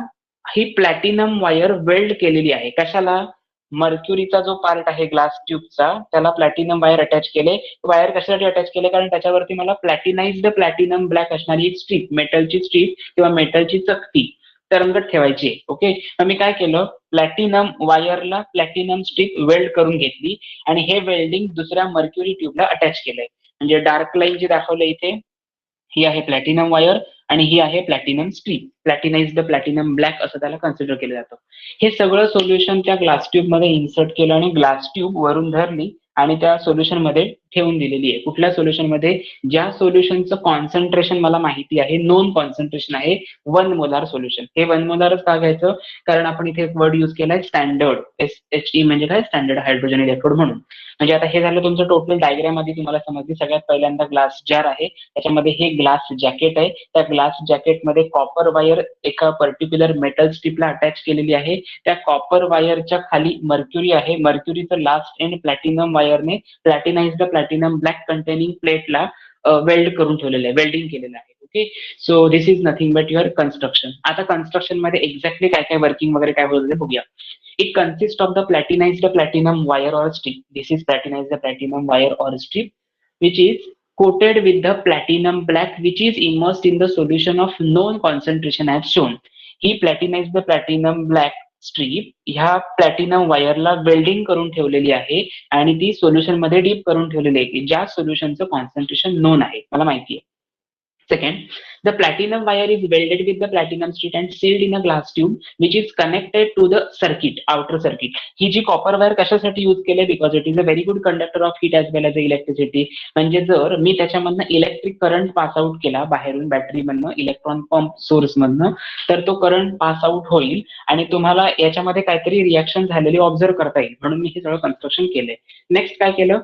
ही प्लॅटिनम वायर वेल्ड केलेली आहे. कशाला, मर्क्युरीचा जो पार्ट आहे ग्लास ट्यूबचा त्याला प्लॅटिनम वायर अटॅच केले. वायर कशासाठी अटॅच केले, कारण त्याच्यावरती मला प्लॅटिनाइज्ड प्लॅटिनम ब्लॅक असणारी एक स्ट्रीप, मेटलची स्ट्रीप किंवा मेटलची चकती तरंगत ठेवायची आहे. ओके, तर मी काय केलं, प्लॅटिनम वायरला प्लॅटिनम स्ट्रीप वेल्ड करून घेतली आणि हे वेल्डिंग दुसऱ्या मर्क्युरी ट्यूबला अटॅच केलंय. म्हणजे डार्क लाईन जी दाखवलं इथे, ही आहे प्लॅटिनम वायर आणि ही आहे प्लॅटिनम स्ट्रीप, प्लॅटिनाइज्ड प्लॅटिनम ब्लॅक असं त्याला कन्सिडर केलं जातं. हे सगळं सोल्युशन त्या ग्लास ट्यूब मध्ये इन्सर्ट केलं आणि ग्लास ट्यूब वरून धरली आणि त्या सोल्युशन मध्ये ठेवून दिलेली आहे. कुठल्या सोल्युशन मध्ये, ज्या सोल्युशनचं कॉन्सन्ट्रेशन मला माहिती आहे, नोन कॉन्सन्ट्रेशन आहे 1 मोलार सोल्युशन. हे 1 मोलारच का घ्यायचं, कारण आपण इथे एक वर्ड युज केलाय स्टँडर्ड, SHE म्हणजे काय, स्टँडर्ड हायड्रोजन इलेक्ट्रोड म्हणून. म्हणजे आता हे झालं तुमचं टोटल डायग्राम आधी तुम्हाला समजली. सगळ्यात पहिल्यांदा ग्लास जार आहे, त्याच्यामध्ये हे ग्लास जॅकेट आहे, त्या ग्लास जॅकेटमध्ये कॉपर वायर एका पर्टिक्युलर मेटल स्ट्रीपला अटॅच केलेली आहे. त्या कॉपर वायरच्या खाली मर्क्युरी आहे, मर्क्युरीचं लास्ट एंड प्लॅटिनम वायरने प्लॅटिनाइज्ड प्लॅटिनम ब्लॅक कंटेनिंग प्लेटला वेल्ड करून ठेवलेलं आहे, वेल्डिंग केलेलं आहे. Okay, so this is nothing but your construction. आता कन्स्ट्रक्शन मध्ये एक्झॅक्टली काय काय वर्किंग वगैरे काय होतं ते बघूया. It consist of the platinized platinum wire or strip. This is platinized platinum wire or strip which is coated with the platinum black which is immersed in the solution of known concentration as shown. He प्लॅटिनाइज्ड platinum black strip ह्या platinum वायरला welding करून ठेवलेली आहे आणि ती solution मध्ये deep करून ठेवलेली आहे की ज्या सोल्युशनचं कॉन्सन्ट्रेशन नोन आहे, मला माहिती आहे. Second, the platinum wire is welded with the platinum sheet and sealed in a glass tube which is connected to the circuit, outer circuit. ही जी कॉपर वायर कशासाठी यूज केले, because it is a very good conductor of heat as well as electricity. म्हणजे जर मी त्याच्यामधनं electric current pass out केला बाहेरून battery मधनं, इलेक्ट्रॉन पंप सोर्स मधनं, तर तो करंट पास आउट होईल आणि तुम्हाला याच्यामध्ये काहीतरी रिॲक्शन झालेली ऑब्झर्व करता येईल, म्हणून मी हे सगळं कन्स्ट्रक्शन केलंय. नेक्स्ट काय केलं,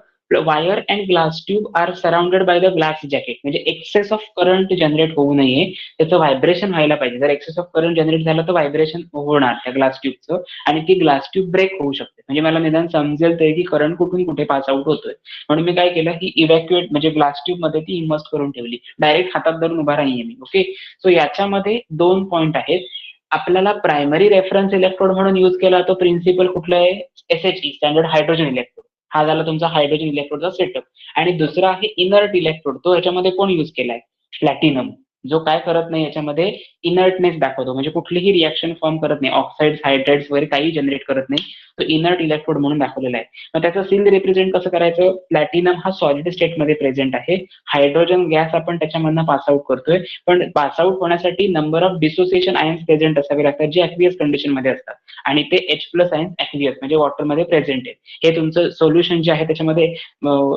wire and glass tube are surrounded by the glass jacket. म्हणजे एक्सेस ऑफ करंट जनरेट होऊ नये, त्याचं व्हायब्रेशन व्हायला पाहिजे. जर एक्सेस ऑफ करंट जनरेट झालं तर व्हायब्रेशन होणार त्या ग्लास ट्यूबचं आणि ती ग्लास ट्यूब ब्रेक होऊ शकते. म्हणजे मला निदान समजेल तरी की करंट कुठून कुठे पास आउट होतोय. म्हणून मी काय केलं, ही इव्हॅक्युएट म्हणजे ग्लास ट्यूब मध्ये ती इमर्स करून ठेवली, डायरेक्ट हातात धरून उभा नाहीये मी. ओके, सो याच्यामध्ये 2 पॉईंट आहेत. आपल्याला प्रायमरी रेफरन्स इलेक्ट्रोड म्हणून युज केला तो प्रिन्सिपल कुठला आहे, SHE, स्टँडर्ड हायड्रोजन इलेक्ट्रोड. हा झाला तुमचा हायड्रोजन इलेक्ट्रोडचा सेटअप. आणि दुसरा आहे इनर्ट इलेक्ट्रोड, तो याच्यामध्ये कोण युज केलाय, प्लॅटिनम, जो काय करत नाही याच्यामध्ये, इनर्टनेस दाखवतो, म्हणजे कुठलीही रिॲक्शन फॉर्म करत नाही, ऑक्साइड्स हायड्राइड्स वगैरे काही जनरेट करत नाही, तो इनर्ट इलेक्ट्रोड म्हणून दाखवलेला आहे. मग त्याचं सील रिप्रेझेंट कसं करायचं, प्लॅटिनम हा सॉलिड स्टेटमध्ये प्रेझेंट आहे, हायड्रोजन गॅस आपण त्याच्यामधनं पास आउट करतोय, पण पास आउट होण्यासाठी number of dissociation ions present असावे लागतात, जे ऍक्वियस कंडिशन मध्ये असतात, आणि ते H+ आयन्स ऍक्वियस म्हणजे वॉटरमध्ये प्रेझेंट आहे. हे तुमचं सोल्युशन जे आहे त्याच्यामध्ये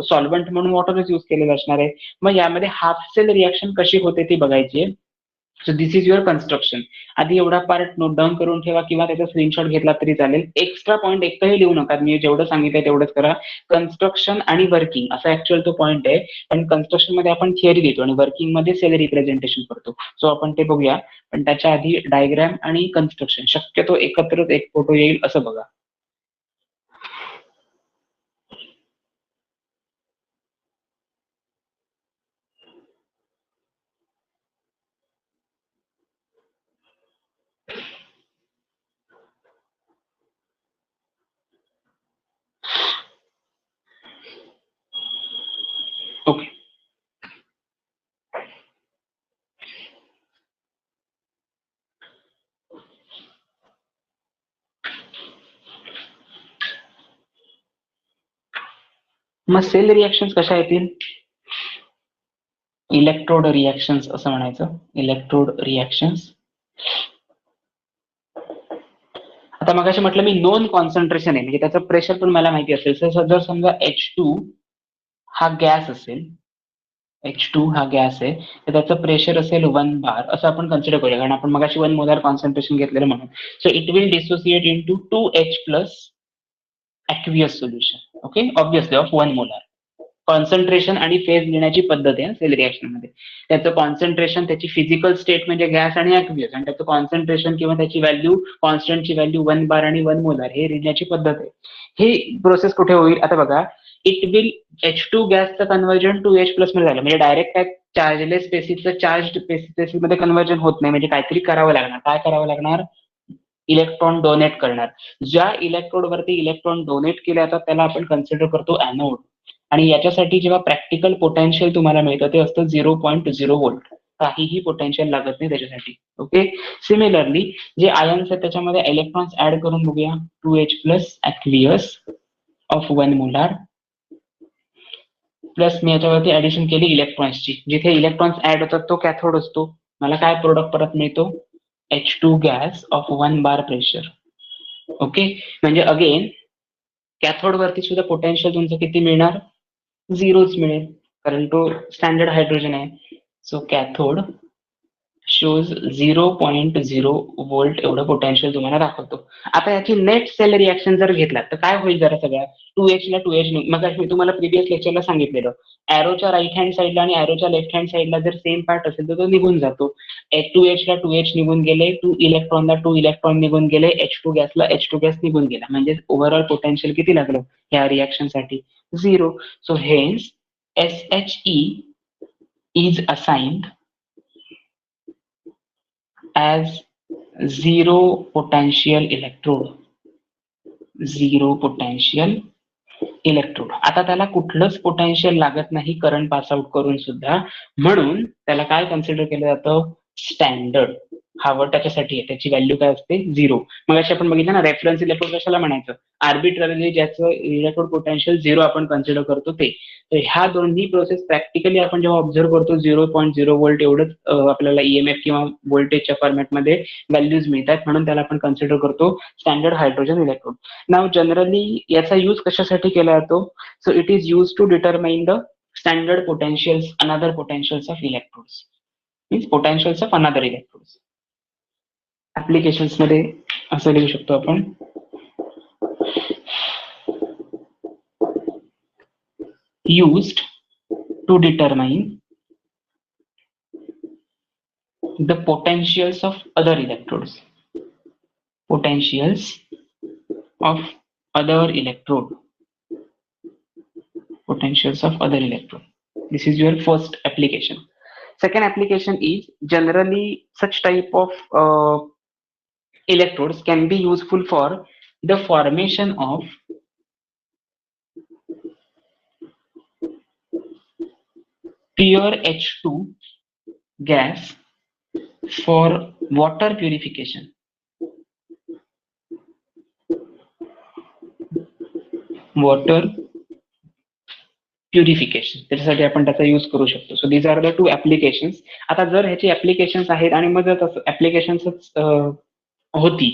सॉल्व्हंट म्हणून वॉटरच यूज केलेलं असणार आहे. मग यामध्ये हाफ सेल रिॲक्शन कशी होते ती बघायची आहे. So this is your construction. आधी एवढा पार्ट नोट डाऊन करून ठेवा किंवा त्याचा स्क्रीनशॉट घेतला तरी चालेल. एक्स्ट्रा पॉईंट एकही लिहू नका, मी जेवढं सांगितलंय तेवढंच करा. कन्स्ट्रक्शन आणि वर्किंग असा ऍक्च्युअल तो पॉईंट आहे, पण कन्स्ट्रक्शन मध्ये आपण थिअरी देतो आणि वर्किंग मध्ये सेल रिप्रेझेंटेशन करतो. सो आपण ते बघूया, पण त्याच्या आधी डायग्राम आणि कन्स्ट्रक्शन शक्यतो एकत्रच एक फोटो येईल असं बघा. मग सेल रिॲक्शन्स कशा येतील? इलेक्ट्रोड रिॲक्शन्स असं म्हणायचं, इलेक्ट्रोड रिॲक्शन्स. आता मगाशी म्हटलं मी नोन कॉन्सन्ट्रेशन आहे, म्हणजे त्याचं प्रेशर पण मला माहिती असेल. जर समजा H2 हा गॅस असेल, H2 हा गॅस आहे, तर त्याचं प्रेशर असेल 1 बार असं आपण कन्सिडर करूया, कारण आपण मगाशी 1 मोलार कॉन्सन्ट्रेशन घेतलेलं म्हणून. So it will dissociate into 2H plus aqueous solution. Okay, obviously of 1 molar. Concentration आणि फेज लिहिण्याची पद्धत आहे सेल रिॲक्शन मध्ये. त्याचं कॉन्सन्ट्रेशन, त्याची फिजिकल स्टेट म्हणजे गॅस आणि ॲक्वियस, आणि त्याचं कॉन्सन्ट्रेशन किंवा त्याची व्हॅल्यू, कॉन्स्टंटची व्हॅल्यू 1 बार आणि 1 मोलार हे लिहिण्याची पद्धत आहे. ही प्रोसेस कुठे होईल? आता बघा, इट विल H2 गॅसचं कन्व्हर्जन 2H प्लस मध्ये झालं, म्हणजे डायरेक्ट काय चार्जलेस स्पेसिसचं चार्ज स्पेसिस मध्ये कन्व्हर्जन होत नाही, म्हणजे काहीतरी करावं लागणार. काय करावं लागणार? इलेक्ट्रॉन डोनेट करणार. ज्या इलेक्ट्रोड वरती इलेक्ट्रॉन डोनेट केले जातात त्याला आपण कन्सिडर करतो ॲनोड. आणि याच्यासाठी जेव्हा प्रॅक्टिकल पोटेन्शियल तुम्हाला मिळतं ते असतं 0.0 व्होल्ट. काहीही पोटेन्शियल लागत नाही त्याच्यासाठी. ओके, सिमिलरली जे आयन्स आहेत त्याच्यामध्ये इलेक्ट्रॉन्स ऍड करून बघूया. 2H plus aqueous of 1 molar plus मी याच्यावरती ऍडिशन केली इलेक्ट्रॉन्सची. जिथे इलेक्ट्रॉन्स ऍड होतात तो कॅथोड असतो. मला काय प्रोडक्ट परत मिळतो? H2 gas of 1 bar pressure. Okay, म्हणजे अगेन कॅथोड वरती सुद्धा पोटेन्शियल तुमचं किती मिळणार? 0च मिळेल, कारण तो स्टँडर्ड हायड्रोजन आहे. सो कॅथोड शोज 0.0 व्होल्ट एवढं पोटेन्शियल तुम्हाला दाखवतो. आता याची नेट सेल रिॲक्शन जर घेतला तर काय होईल जरा सगळ्या? 2H ला 2H, मग मी तुम्हाला प्रिव्हियस लेक्चरला सांगितलेलं, एरोच्या राईट हँड साईडला आणि एरोच्या लेफ्ट हँड साईडला जर सेम पार्ट असेल तर तो निघून जातो. 2H ला 2H निघून गेले, 2 इलेक्ट्रॉनला 2 इलेक्ट्रॉन निघून गेले, H2 गॅसला H2 गॅस निघून गेला, म्हणजे ओव्हरऑल पोटेन्शियल किती लागलं या रिॲक्शन साठी? 0. So hence SHE is assigned as zero potential electrode. Zero potential electrode. आता त्याला कुठलंच पोटेन्शियल लागत नाही करंट पास आउट करून सुद्धा, म्हणून त्याला काय कन्सिडर केलं जातं? स्टँडर्ड. हवं त्याच्यासाठी आहे, त्याची व्हॅल्यू काय असते? 0. मग अशी आपण बघितलं ना, रेफरन्स इलेक्ट्रोड कशाला म्हणायचं? आर्बिट्ररीली ज्याचं इलेक्ट्रोड पोटेन्शियल 0 आपण कन्सिडर करतो ते. तर ह्या दोन्ही प्रोसेस प्रॅक्टिकली आपण जेव्हा ऑब्झर्व करतो 0.0 व्होल्ट एवढंच आपल्याला ईएमएफ किंवा व्होल्टेजच्या फॉर्मॅटमध्ये व्हॅल्यूज मिळतात, म्हणून त्याला आपण कन्सिडर करतो स्टँडर्ड हायड्रोजन इलेक्ट्रोड. नाव जनरली याचा यूज कशासाठी केला जातो? So it is use to determine the standard potentials, another potentials of electrodes, means potentials of another electrodes. Applications मध्ये असं लिहू शकतो आपण, used to determine the potentials of other electrodes. Potentials of other electrode. Potentials of other electrode. This is your first application. Second application is generally such type of electrodes can be useful for the formation of pure H2 gas for water purification. Water purification, त्याच्यासाठी आपण त्याचा use करू शकतो. So these are the 2 applications. आता जर ह्याची applications आहेत आणि मग जर ऍप्लिकेशन्सच होती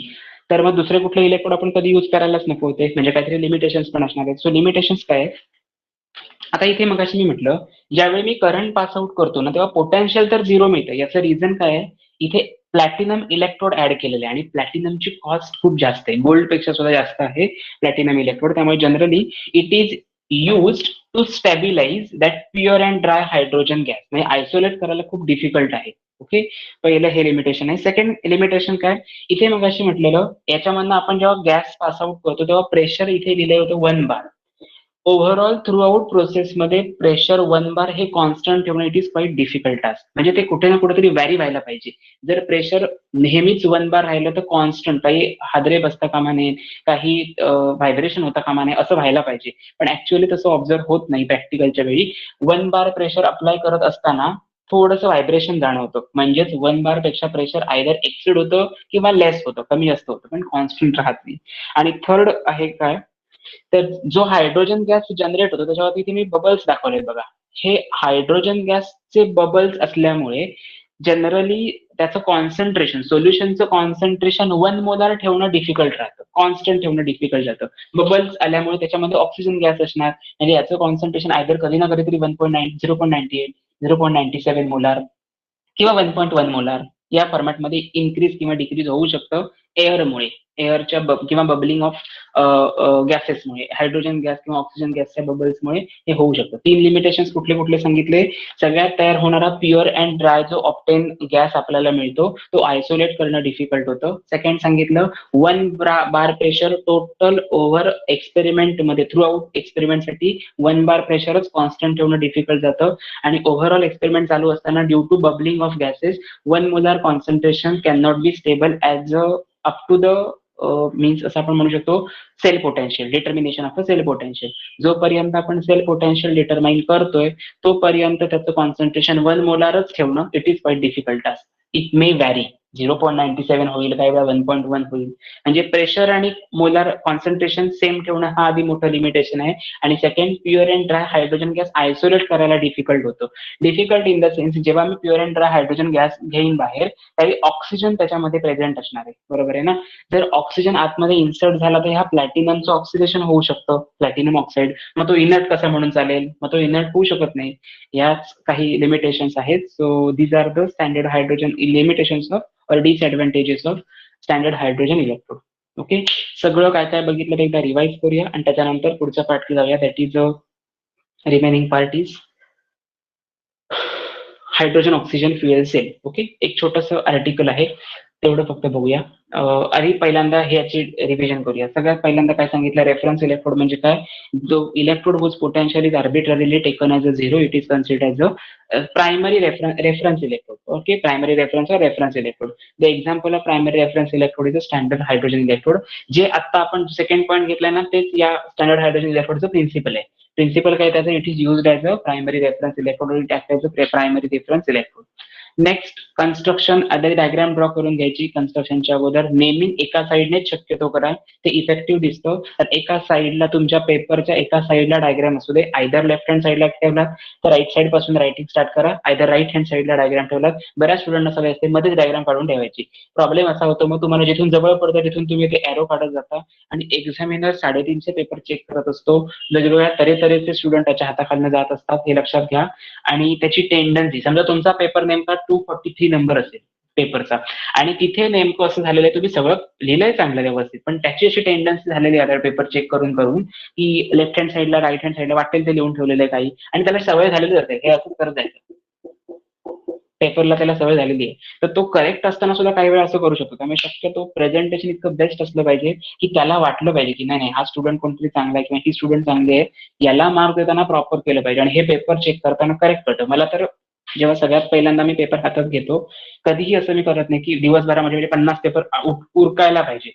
तर मग दुसरे कुठले इलेक्ट्रोड आपण कधी यूज करायलाच नको होते, म्हणजे काहीतरी लिमिटेशन्स पण असणार आहेत. सो लिमिटेशन्स काय आहेत? आता इथे मगाशी मी म्हटलं, ज्यावेळी मी करंट पास आउट करतो ना तेव्हा पोटेन्शियल तर 0 मिळतं. याचं रिझन काय आहे? इथे प्लॅटिनम इलेक्ट्रोड ऍड केलेले आहे आणि प्लॅटिनमची कॉस्ट खूप जास्त आहे, गोल्ड पेक्षा सुद्धा जास्त आहे प्लॅटिनम इलेक्ट्रोड. त्यामुळे generally it is used to stabilize that pure and dry hydrogen gas, म्हणजे आयसोलेट करायला खूप डिफिकल्ट आहे. ओके, पहिलं हे लिमिटेशन आहे. सेकंड लिमिटेशन काय? इथे मग अशी म्हटलेलं, याच्यामधनं आपण जेव्हा गॅस पास आउट करतो तेव्हा प्रेशर इथे लिहिलं होतं 1 बार. ओव्हरऑल थ्रू आउट प्रोसेसमध्ये प्रेशर 1 बार हे कॉन्स्टंट ठेवणं it is quite difficult task, म्हणजे ते कुठे ना कुठेतरी व्हॅरी व्हायला पाहिजे. जर प्रेशर नेहमीच 1 बार राहिलं तर कॉन्स्टंट, काही हादरे बसता कामा नये, काही व्हायब्रेशन होता कामा नये, असं व्हायला पाहिजे. पण ऍक्च्युअली तसं ऑब्झर्व होत नाही प्रॅक्टिकलच्या वेळी. 1 बार प्रेशर अप्लाय करत असताना थोडंसं व्हायब्रेशन जाणवतं, म्हणजेच 1 बार पेक्षा प्रेशर आयदर एक्सिड होतं किंवा लेस होतं, कमी जास्त होतं, पण कॉन्स्टंट राहत नाही. आणि थर्ड आहे काय? तर जो हायड्रोजन गॅस जनरेट होतो त्याच्यावरती इथे मी बबल्स दाखवले बघा. हे हायड्रोजन गॅसचे बबल्स असल्यामुळे जनरली त्याचं कॉन्सन्ट्रेशन, सोल्युशनचं कॉन्सन्ट्रेशन 1 मोलार ठेवणं डिफिकल्ट राहतं, कॉन्स्टंट ठेवणं डिफिकल्ट जातं. बबल्स आल्यामुळे त्याच्यामध्ये ऑक्सिजन गॅस असणार, म्हणजे याचं कॉन्सन्ट्रेशन आयदर कधी ना कधीतरी 0.98, 0.97 मोलार किंवा 1.1 मोलार या फॉर्मॅटमध्ये इन्क्रीज किंवा डिक्रीज होऊ शकतं एअरमुळे, एअरच्या किंवा बबलिंग ऑफ गॅसेसमुळे, हायड्रोजन गॅस किंवा ऑक्सिजन गॅसच्या बबल्समुळे हे होऊ शकतं. 3 लिमिटेशन्स कुठले कुठले सांगितले? सगळ्यात तयार होणारा प्युअर अँड ड्राय जो ऑप्टेन गॅस आपल्याला मिळतो तो आयसोलेट करणं डिफिकल्ट होतं. सेकंड सांगितलं 1 बार प्रेशर टोटल ओव्हर एक्सपेरिमेंटमध्ये, थ्रू आउट एक्सपेरिमेंटसाठी 1 बार प्रेशरच कॉन्स्टंट ठेवणं डिफिकल्ट जातं आणि ओव्हरऑल एक्सपेरिमेंट चालू असताना due to bubbling of gases 1 molar concentration can not be stable as up to the means असं आपण म्हणू शकतो cell potential, determination of a cell potential. जोपर्यंत आपण सेल पोटेन्शियल डिटरमाइन करतोय तोपर्यंत त्याचं कॉन्सन्ट्रेशन 1 मोलारच ठेवणं it is quite difficult task. It may vary, 0.97 होईल, काही वेळा 1.1 होईल. म्हणजे प्रेशर आणि मोलार कॉन्सन्ट्रेशन सेम ठेवणं हा आधी मोठं लिमिटेशन आहे. आणि second, pure and dry hydrogen gas isolate करायला डिफिकल्ट होतं. डिफिकल्ट इन द सेन्स जेव्हा मी pure and dry hydrogen gas घेईन बाहेर त्यावेळी ऑक्सिजन त्याच्यामध्ये प्रेझेंट असणार आहे, बरोबर आहे ना. जर ऑक्सिजन आतमध्ये इन्सर्ट झाला तर ह्या प्लॅटिनमचं ऑक्सिडेशन होऊ शकतं, प्लॅटिनम ऑक्साईड. मग तो इनर्ट कसा म्हणून चालेल? मग तो इनर्ट होऊ शकत नाही. याच काही लिमिटेशन्स आहेत. So these are the standard hydrogen limitations of or disadvantages of standard hydrogen electrode. Okay, सगळं काय काय बघितलं एकदा रिवाइज करूया आणि त्याच्यानंतर पुढच्या पार्टला जाऊया. That is remaining part is hydrogen oxygen fuel cell. Okay, एक छोटंसं आर्टिकल आहे, तेवढं फक्त बघूया. आधी पहिल्यांदा ह्याची रिव्हिजन करूया. सगळ्यात पहिल्यांदा काय सांगितलं? रेफरन्स इलेक्ट्रोड म्हणजे काय? जो electrode whose potential is arbitrarily taken as a zero, it is considered as a primary reference electrode. Okay, primary reference or reference electrode. The example of primary reference electrode is a standard hydrogen electrode. जे आता आपण second point घेतलाय ना, तेच या standard hydrogen इलेक्ट्रोडचं principle आहे. Principle काय त्याचं? It is used as a primary reference electrode, it act as a primary reference electrode. Next, construction. आधी डायग्राम ड्रॉ करून घ्यायची. कन्स्ट्रक्शनच्या अगोदर नेमिंग एका साईडनेच शक्यतो करा, ते इफेक्टिव्ह दिसतं. तर एका साईडला तुमच्या पेपरच्या एका साईडला डायग्राम असू दे. आयदर लेफ्ट हँड साईडला ठेवला तर राईट साईड पासून रायटिंग स्टार्ट करा, आयदर राईट हँड साईडला डायग्राम ठेवला. बऱ्याच स्टुडंटना सवय असते मध्येच डायग्राम काढून ठेवायची. प्रॉब्लेम असा होतो मग तुम्हाला जिथून जवळ पडतं तिथून तुम्ही ते एरो काढत जाता आणि एक्झामिनर 350 पेपर चेक करत असतो. वेगवेगळ्या तऱ्हेचे स्टुडंट त्याच्या हाताखालनं जात असतात, हे लक्षात घ्या. आणि त्याची टेंडन्सी, समजा तुमचा पेपर नेमका 243 नंबर असेल पेपरचा आणि तिथे नेमकं असं झालेलं आहे, तुम्ही सगळं लिहिलंय चांगलं व्यवस्थित, पण त्याची अशी टेंडन्सी झालेली आहे पेपर चेक करून करून की लेफ्ट हँड साईडला राईट हँड साईडला वाटेल ते लिहून ठेवलेलं आहे काही, आणि त्याला सवय झालेली जाते हे असं करत जायचं. पेपरला त्याला सवय झालेली आहे, तर तो करेक्ट असताना सुद्धा काही वेळा असं करू शकतो. त्यामुळे शक्यतो प्रेझेंटेशन इतकं बेस्ट असलं पाहिजे की त्याला वाटलं पाहिजे की नाही हा स्टुडंट कोणतरी चांगला आहे किंवा ही स्टुडंट चांगली आहे, याला मार्क देताना प्रॉपर केलं पाहिजे आणि हे पेपर चेक करताना करेक्ट करतं. मला तर जेव्हा सगळ्यात पहिल्यांदा मी पेपर हातात घेतो कधीही असं मी करत नाही की दिवसभरामध्ये 50 पेपर उरकायला पाहिजे,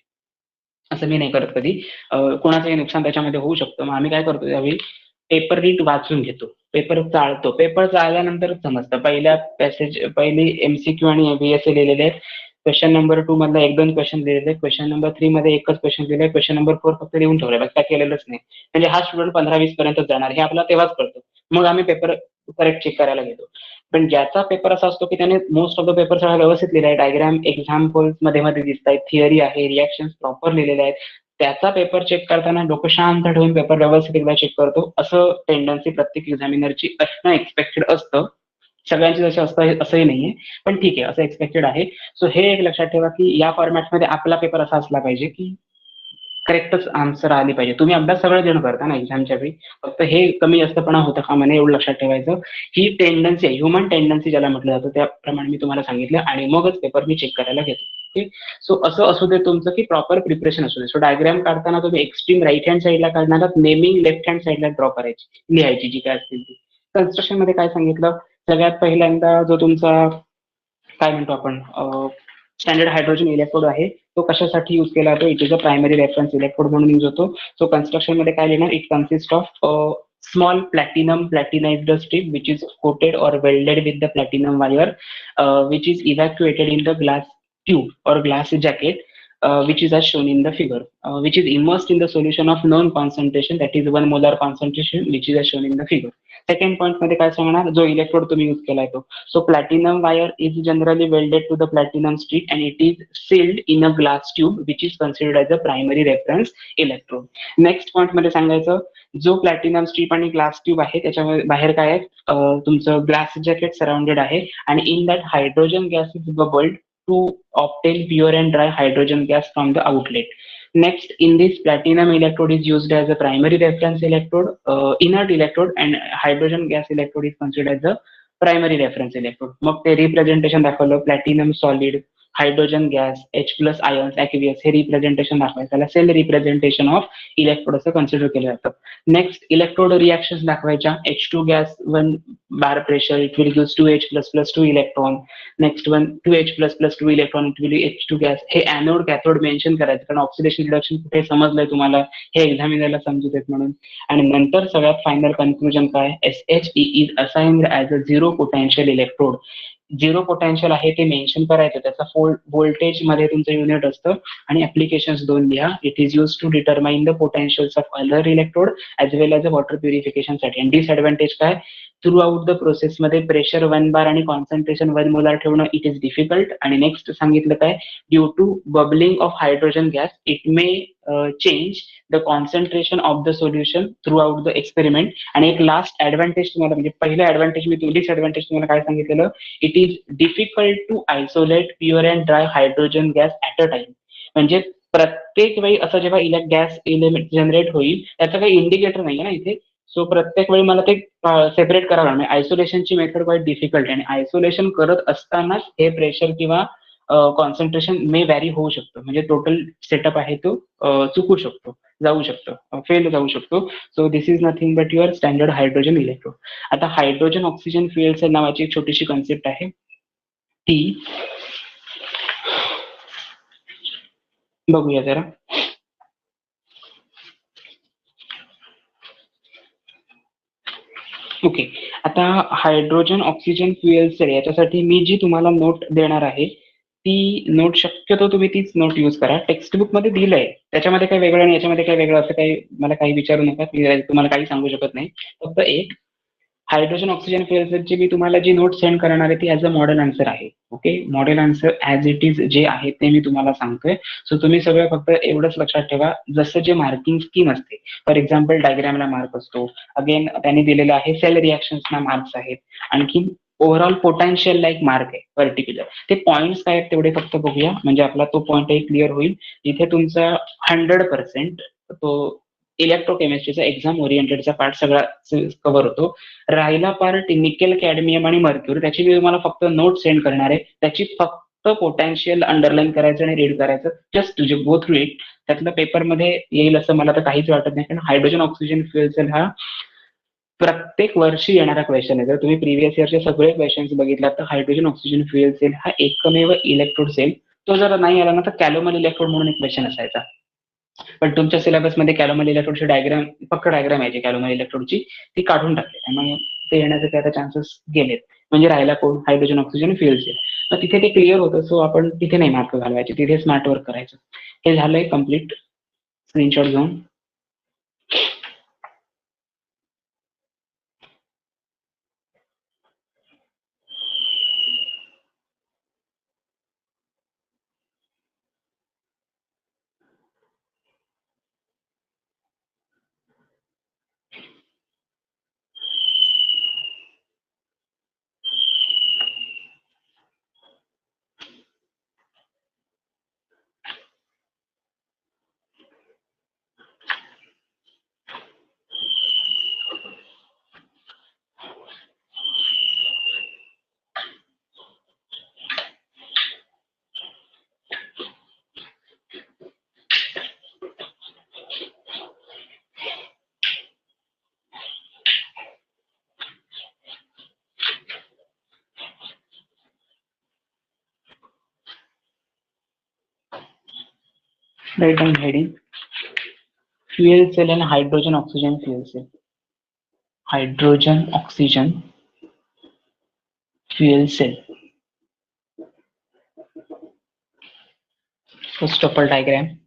असं मी नाही करत कधी. कोणाचंही नुकसान त्याच्यामध्ये होऊ शकतं. मग आम्ही काय करतो त्यावेळी पेपर नीट वाचून घेतो, पेपर चाळतो. पेपर चाळल्यानंतर समजतं पहिली MCQ आणि VSA लिहिलेले आहेत. क्वेश्चन नंबर 2 मधला 1-2 क्वेश्चन लिहिलेले आहेत. क्वेश्चन नंबर 3 मध्ये एकच क्वेश्चन लिहिलंय. क्वेश्चन नंबर 4 फक्त लिहून ठेवलंय, बाकी काय केलेलंच नाही. म्हणजे हा स्टुडंट 15-20 पर्यंत जाणार हे आपल्याला तेव्हाच कळतं. मग आम्ही पेपर करेक्ट चेक करायला घेतो. पण ज्याचा पेपर असा असतो की त्याने मोस्ट ऑफ द पेपर सगळा व्यवस्थित लिहिलाय, डायग्राम एक्झाम्पल्स मध्ये मध्ये दिसत आहेत, थिअरी आहे, रिॲक्शन प्रॉपर लिहिलेले आहेत, त्याचा पेपर चेक करताना डोकं शांत ठेवून पेपर व्यवस्थित एकदा चेक करतो. असं टेंडन्सी प्रत्येक एक्झामिनरची असणं एक्सपेक्टेड असतं. सगळ्यांची जशी असतं असंही नाहीये, पण ठीक आहे, असं एक्सपेक्टेड आहे. सो हे एक लक्षात ठेवा की या फॉर्मॅटमध्ये आपला पेपर असा असला पाहिजे की करेक्टच आन्सर आली पाहिजे. तुम्ही अभ्यास सगळं जण करता ना एक्झामच्या वेळी, फक्त हे कमी जास्तपणा होतं का म्हणे एवढं लक्षात ठेवायचं. ही टेंडन्सी आहे, ह्युमन टेंडन्सी ज्याला म्हटलं जातं, त्याप्रमाणे मी तुम्हाला सांगितलं आणि मगच पेपर मी चेक करायला घेतो. ओके, सो असं असू दे तुमचं की प्रॉपर प्रिपरेशन असू दे. सो डायग्राम काढताना तुम्ही एक्स्ट्रीम राईट हँड साईडला काढणार, नेमिंग लेफ्ट हँड साईडला ड्रॉ करायची, लिहायची जी काय असतील ती. कन्स्ट्रक्शन मध्ये काय सांगितलं? सगळ्यात पहिल्यांदा जो तुमचा काय म्हणतो आपण स्टँडर्ड हायड्रोजन इलेक्ट्रोड आहे तो कशासाठी यूज केला जातो? It is a primary reference electrode म्हणून यूज होतो. सो कन्स्ट्रक्शन मध्ये काय लिहिणार? It consist of small platinized strip which is coated or welded with the platinum wire which is evacuated in the glass tube or glass jacket which is as shown in the figure, which is immersed in the solution of known concentration, that is 1 molar concentration, which is as shown in the figure. Second point मध्ये काय सांगणार, जो electrode तुम्ही use केलाय तो. So platinum wire is generally welded to the platinum strip and it is sealed in a glass tube which is considered as a primary reference electrode. Next point मध्ये सांगायचं, जो प्लॅटिनम स्ट्रीप आणि glass tube आहे त्याच्या बाहेर काय आहे, तुमचं ग्लास जॅकेट सराउंडेड आहे आणि in that hydrogen gas is bubbled to obtain pure and dry hydrogen gas from the outlet. Next, in this platinum electrode is used as a primary reference electrode, inert electrode, and hydrogen gas electrode is considered as a primary reference electrode. मग ते representation दाखवलं, platinum solid, hydrogen gas, H plus ions, aqueous, हे representation दाखवायचं, त्याला sale representation of electrode असं consider केलं जातं. Next, electrode reactions दाखवायच्या. H2 gas 1 bar pressure, it will use 2H plus 2 electron. Next one 2H plus 2 electron, it will be H2 gas. हे anode cathode mention करायचं, कारण oxidation reduction कुठे समजलंय तुम्हाला, हे एक्झामिनरला समजू देत म्हणून. आणि नंतर सगळ्यात फायनल कन्क्लुजन काय, SHE is assigned as a zero potential electrode. Zero potential आहे ते मेन्शन करायचं, त्याचा व्होल्टेज मध्ये तुमचं युनिट असतं. आणि ऍप्लिकेशन्स दोन लिहा. It is use to determine the potentials of other electrode as well as a water purification साठी. आणि डिसएडव्हान्टेज काय, थ्रू आउट द प्रोसेस मध्ये प्रेशर 1 bar आणि कॉन्सन्ट्रेशन 1 मोलार ठेवणं इट इज डिफिकल्ट. आणि नेक्स्ट सांगितलं काय, due to bubbling of hydrogen gas it may change the concentration of the solution throughout the experiment. आणि एक last advantage तुम्हाला, म्हणजे पहिलं ऍडव्हान्टेज मी डिसएडव्हान्टेज तुम्हाला काय सांगितलेलं, it is difficult to isolate pure and dry hydrogen gas at a time. म्हणजे प्रत्येक वेळी असं जेव्हा गॅस एलिमेंट जनरेट होईल त्याचं काही इंडिकेटर नाहीये ना इथे. सो प्रत्येक वेळी मला ते सेपरेट करावं लागणार. आयसोलेशनची मेथड क्वाईट डिफिकल्ट आहे आणि आयसोलेशन करत असतानाच हे प्रेशर किंवा कॉन्सन्ट्रेशन मे व्हॅरी होऊ शकतं. म्हणजे टोटल सेटअप आहे तो चुकू शकतो, जाऊ शकतो, फेल जाऊ शकतो. So this is nothing but your standard hydrogen electrode. आता हायड्रोजन ऑक्सिजन फ्युएल सेल नावाची एक छोटीशी कन्सेप्ट आहे, ती बघूया जरा. ओके, आता हायड्रोजन ऑक्सिजन फ्युएल सेल याच्यासाठी मी जी तुम्हाला नोट देणार आहे ती नोट शक्यतो तुम्ही तीच नोट यूज करा. टेक्स्ट बुक मध्ये दिलंय, त्याच्यामध्ये काही वेगळं आणि याच्यामध्ये काही वेगळं असं काही मला काही विचारू नका, मी तुम्हाला काही सांगू शकत नाही. फक्त एक, हायड्रोजन ऑक्सिजन फ्युएल सेलची मी तुम्हाला जी नोट सेंड करणार आहे ती ॲज अ मॉडेल आन्सर आहे. Okay, model answer as it is जे आहे ते मी तुम्हाला सांगतोय. सो तुम्ही सगळं फक्त एवढंच लक्षात ठेवा, जसं जे मार्किंग स्कीम असते, फॉर एक्झाम्पल डायग्रामला मार्क असतो, अगेन त्यांनी दिलेलं आहे सेल रिॲक्शन्सना मार्क्स आहेत, आणखी ओव्हरऑल पोटेन्शियल लाईक मार्क आहे पर्टिक्युलर. ते पॉईंट्स काय आहेत तेवढे फक्त बघूया, म्हणजे आपला तो पॉईंटही क्लिअर होईल. इथे तुमचा 100% तो इलेक्ट्रोकेमिस्ट्रीचा एक्झाम ओरिएंटेडचा पार्ट सगळा कव्हर होतो. राहिला पार्ट निकेल, कॅडमियम आणि मर्क्युरी, त्याची मी तुम्हाला फक्त नोट सेंड करणार आहे. त्याची फक्त पोटेन्शियल अंडरलाईन करायचं आणि रीड करायचं, जस्ट तुझे गो थ्रू इट. त्यातलं पेपरमध्ये येईल असं मला तर काहीच वाटत नाही, कारण हायड्रोजन ऑक्सिजन फ्युएल सेल हा प्रत्येक वर्षी येणारा क्वेश्चन आहे. जर तुम्ही प्रिव्हियस इयरचे सगळे क्वेश्चन्स बघितलात तर हायड्रोजन ऑक्सिजन फ्युएल सेल हा एकमेव इलेक्ट्रोड सेल, तो जर नाही आला ना तर कॅलोमल इलेक्ट्रोड म्हणून एक क्वेश्चन असायचा. पण तुमच्या सिलेबसमध्ये कॅलोमल इलेक्ट्रोडची डायग्राम, फक्त डायग्राम यायची कॅलोमल इलेक्ट्रोडची, ती काढून टाकली, त्यामुळे ते येण्याचे काय चान्सेस गेलेत. म्हणजे राहायला कोण, हायड्रोजन ऑक्सिजन फ्युएल सेल. तर तिथे ते क्लिअर होतं, सो आपण तिथे नाही मार्क घालवायचे, तिथे स्मार्ट वर्क करायचं. हे झालंय कम्प्लीट. स्क्रीनशॉट घेऊन write down heading, fuel cell आणि hydrogen oxygen fuel cell. Hydrogen oxygen fuel cell. First of all, diagram.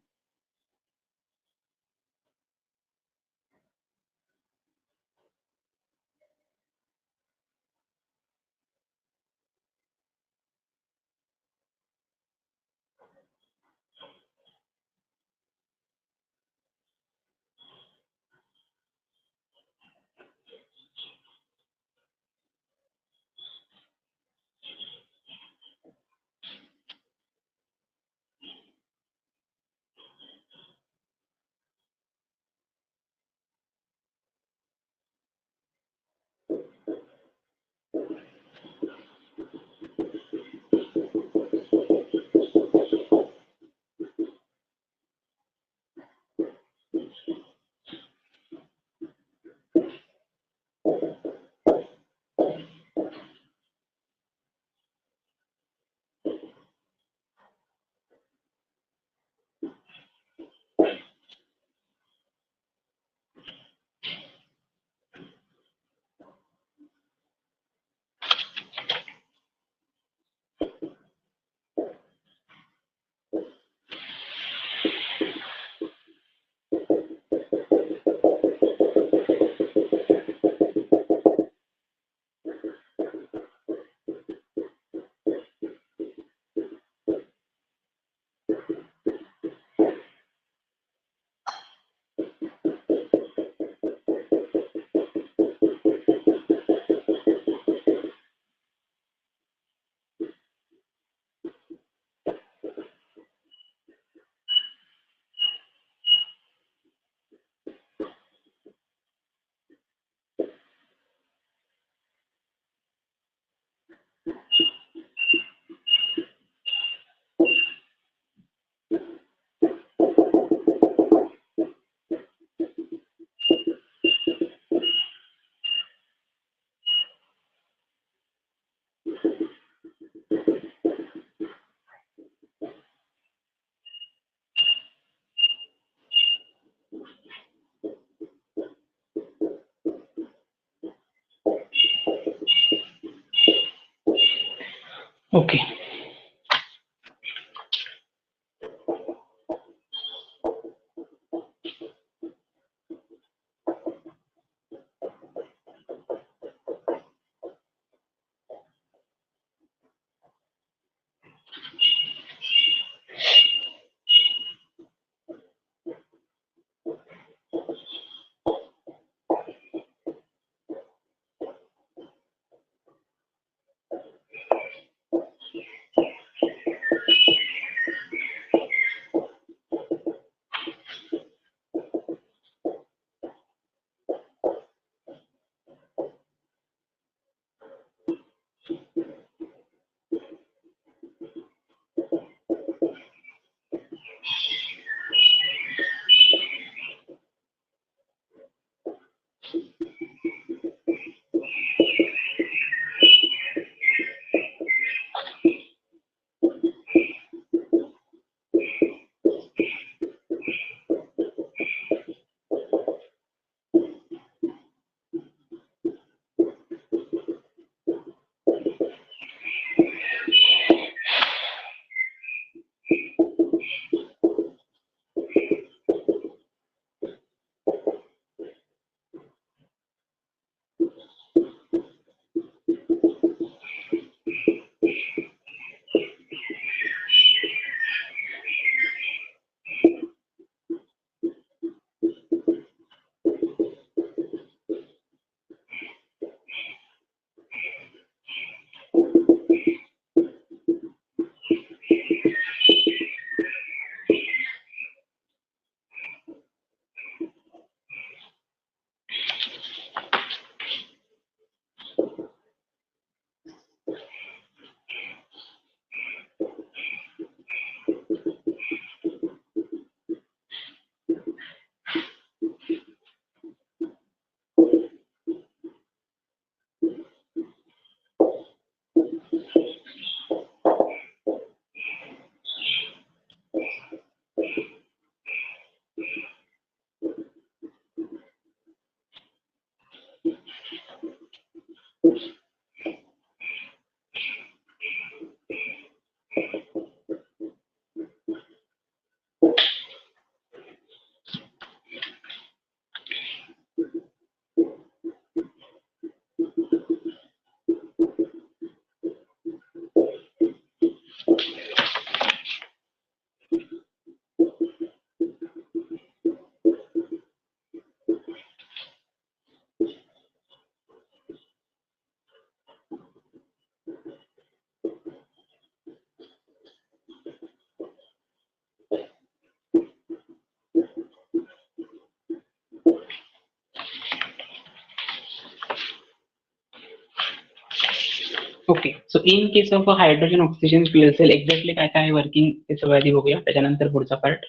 Okay. Okay, so in case of a hydrogen oxygen fuel cell exactly काय काय working ते सगळं आधी बघूया, त्याच्यानंतर पुढचा पार्ट.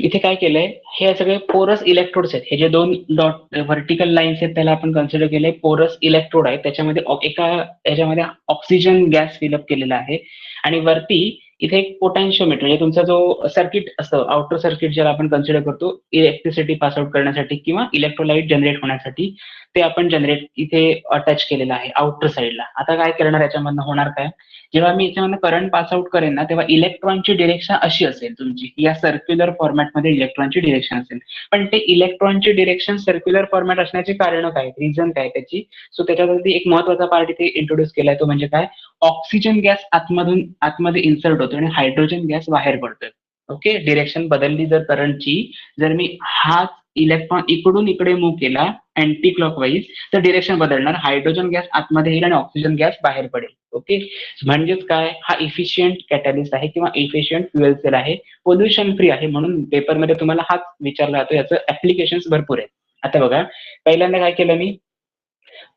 इथे काय केलंय, हे सगळे पोरस इलेक्ट्रोड्स आहेत. हे जे दोन डॉट व्हर्टिकल लाईन्स आहेत त्याला आपण कन्सिडर केलंय पोरस इलेक्ट्रोड आहे. त्याच्यामध्ये एका याच्यामध्ये ऑक्सिजन गॅस फिलअप केलेला आहे आणि वरती इथे एक पोटॅन्शिओमीटर म्हणजे तुमचा जो सर्किट असतं, आउटर सर्किट ज्याला आपण कन्सिडर करतो इलेक्ट्रिसिटी पास आउट करण्यासाठी किंवा इलेक्ट्रोलाइट जनरेट होण्यासाठी, ते आपण जनरेट इथे अटॅच केलेलं आहे आउटर साईडला. आता काय करणार, याच्यामधनं होणार काय, जेव्हा मी याच्यामधनं करंट पास आउट करेन ना, तेव्हा इलेक्ट्रॉनची डिरेक्शन अशी असेल तुमची, या सर्क्युलर फॉर्मॅटमध्ये इलेक्ट्रॉनची डिरेक्शन असेल. पण ते इलेक्ट्रॉनची डिरेक्शन सर्क्युलर फॉर्मॅट असण्याची कारण काय, रिझन काय त्याची, सो त्याच्यावरती एक महत्वाचा पार्ट इथे इंट्रोड्यूस केलाय, तो म्हणजे काय, ऑक्सिजन गॅस आतमध्ये इन्सर्ट होतो आणि हायड्रोजन गॅस बाहेर पडतोय. ओके, डिरेक्शन बदलली जर करंटची, जर मी हाच इलेक्ट्रॉन इकडून इकडे मूव्ह केला अँटी क्लॉकवाईज, तर डिरेक्शन बदलणार, हायड्रोजन गॅस आतमध्ये येईल आणि ऑक्सिजन गॅस बाहेर पडेल. ओके, म्हणजेच काय, हा इफिशियंट कॅटलिस्ट आहे किंवा इफिशियंट फ्युएल सेल आहे, पोल्युशन फ्री आहे. म्हणून पेपरमध्ये तुम्हाला हाच विचारला जातो, याचं ऍप्लिकेशन्स भरपूर आहेत. आता बघा, पहिल्यांदा काय केलं मी,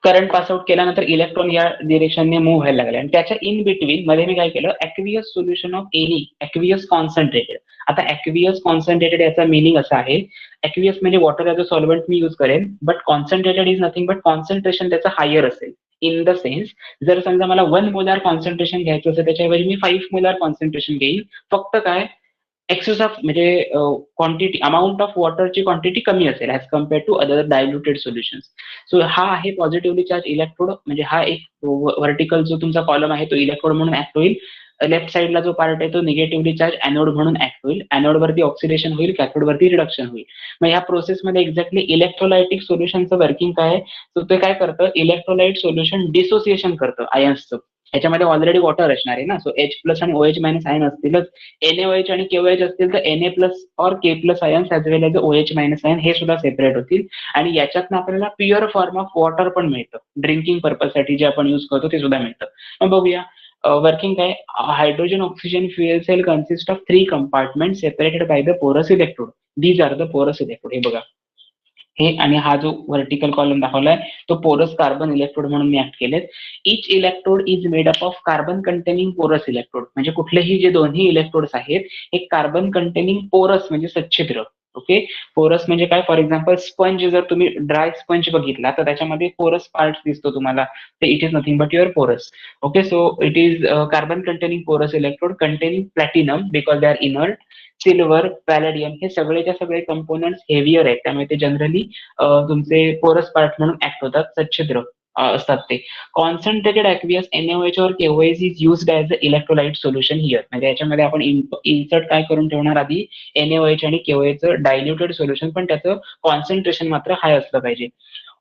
करंट पास आउट केल्यानंतर इलेक्ट्रॉन या डिरेक्शनने मूव्ह व्हायला लागले आणि त्याच्या इन बिटवीन मध्ये मी काय केलं, aqueous solution of any aqueous concentrated. आता ऍक्वियस कॉन्सन्ट्रेटेड याचा मिनिंग असा आहे, ऍक्वियस म्हणजे वॉटर ॲज अ सॉल्व्हंट मी यूज करेन, but concentrated is nothing but concentration त्याचं हायर असेल. इन द सेन्स, जर समजा मला 1 मोलार कॉन्सन्ट्रेशन घ्यायचं असेल, त्याच्याऐवजी मी 5 मोलार कॉन्सन्ट्रेशन घेईल. फक्त काय, एक्सेस ऑफ म्हणजे क्वांटिटी, अमाऊंट ऑफ वॉटरची क्वांटिटी कमी असेल as compare to other diluted solutions. So हा आहे पॉझिटिव्हली चार्ज इलेक्ट्रोड, म्हणजे हा एक व्हर्टिकल जो तुमचा कॉलम आहे तो इलेक्ट्रोड म्हणून ऍक्ट होईल. लेफ्ट साइडला जो पार्ट आहे तो निगेटिव्हली चार्ज एनोड म्हणून ऍक्ट होईल. एनोड वरती ऑक्सिडेशन होईल, कॅथोड वरती रिडक्शन होईल. मग या प्रोसेसमध्ये एक्झॅक्टली इलेक्ट्रोलायटिक सोल्युशनचं वर्किंग काय आहे, तर ते काय करतं, इलेक्ट्रोलाइट सोल्युशन डिसोसिएशन करतं आयन्सचं. ह्याच्यामध्ये ऑलरेडी वॉटर असणार आहे ना, सो H प्लस आणि OH मायनस आयन असतीलच. NaOH आणि KOH असतील तर Na प्लस और K plus ions as well age OH minus ion हे सुद्धा सेपरेट होतील आणि याच्यातनं आपल्याला प्युअर फॉर्म ऑफ वॉटर पण मिळतं. ड्रिंकिंग पर्पजसाठी जे आपण युज करतो ते सुद्धा मिळतं. मग बघूया वर्किंग काय, hydrogen oxygen fuel cell consist of 3 compartment separated by the porous electrode. These are the porous electrode. हे बघा, हे आणि हा जो व्हर्टिकल कॉलम दाखवलाय तो पोरस कार्बन इलेक्ट्रोड म्हणून मी ऍक्ट केलेत. Each electrode is made up of carbon containing porous electrode. म्हणजे कुठलेही जे दोन्ही इलेक्ट्रोड्स आहेत हे कार्बन कंटेनिंग पोरस म्हणजे सच्छिद्र. ओके, पोरस म्हणजे काय, फॉर एक्झाम्पल स्पंज, जर तुम्ही ड्राय स्पंज बघितला तर त्याच्यामध्ये पोरस पार्ट दिसतो तुम्हाला, ते it is nothing but your porous. Okay, so it is carbon containing porous electrode containing platinum because they are inert, silver, palladium हे सगळेच्या सगळे कंपोनंट्स हेवियर आहेत, त्यामुळे ते जनरली तुमचे पोरस पार्ट म्हणून ऍक्ट होतात, सच्छिद्र असतात ते. कॉन्सन्ट्रेटेड ॲक्वियस NaOH और KOH is used as a electrolyte solution here. म्हणजे याच्यामध्ये आपण इन्सर्ट काय करून ठेवणार, आधी NaOH आणि KOH डायल्युटेड सोल्युशन, पण त्याचं कॉन्सन्ट्रेशन मात्र हाय असलं पाहिजे.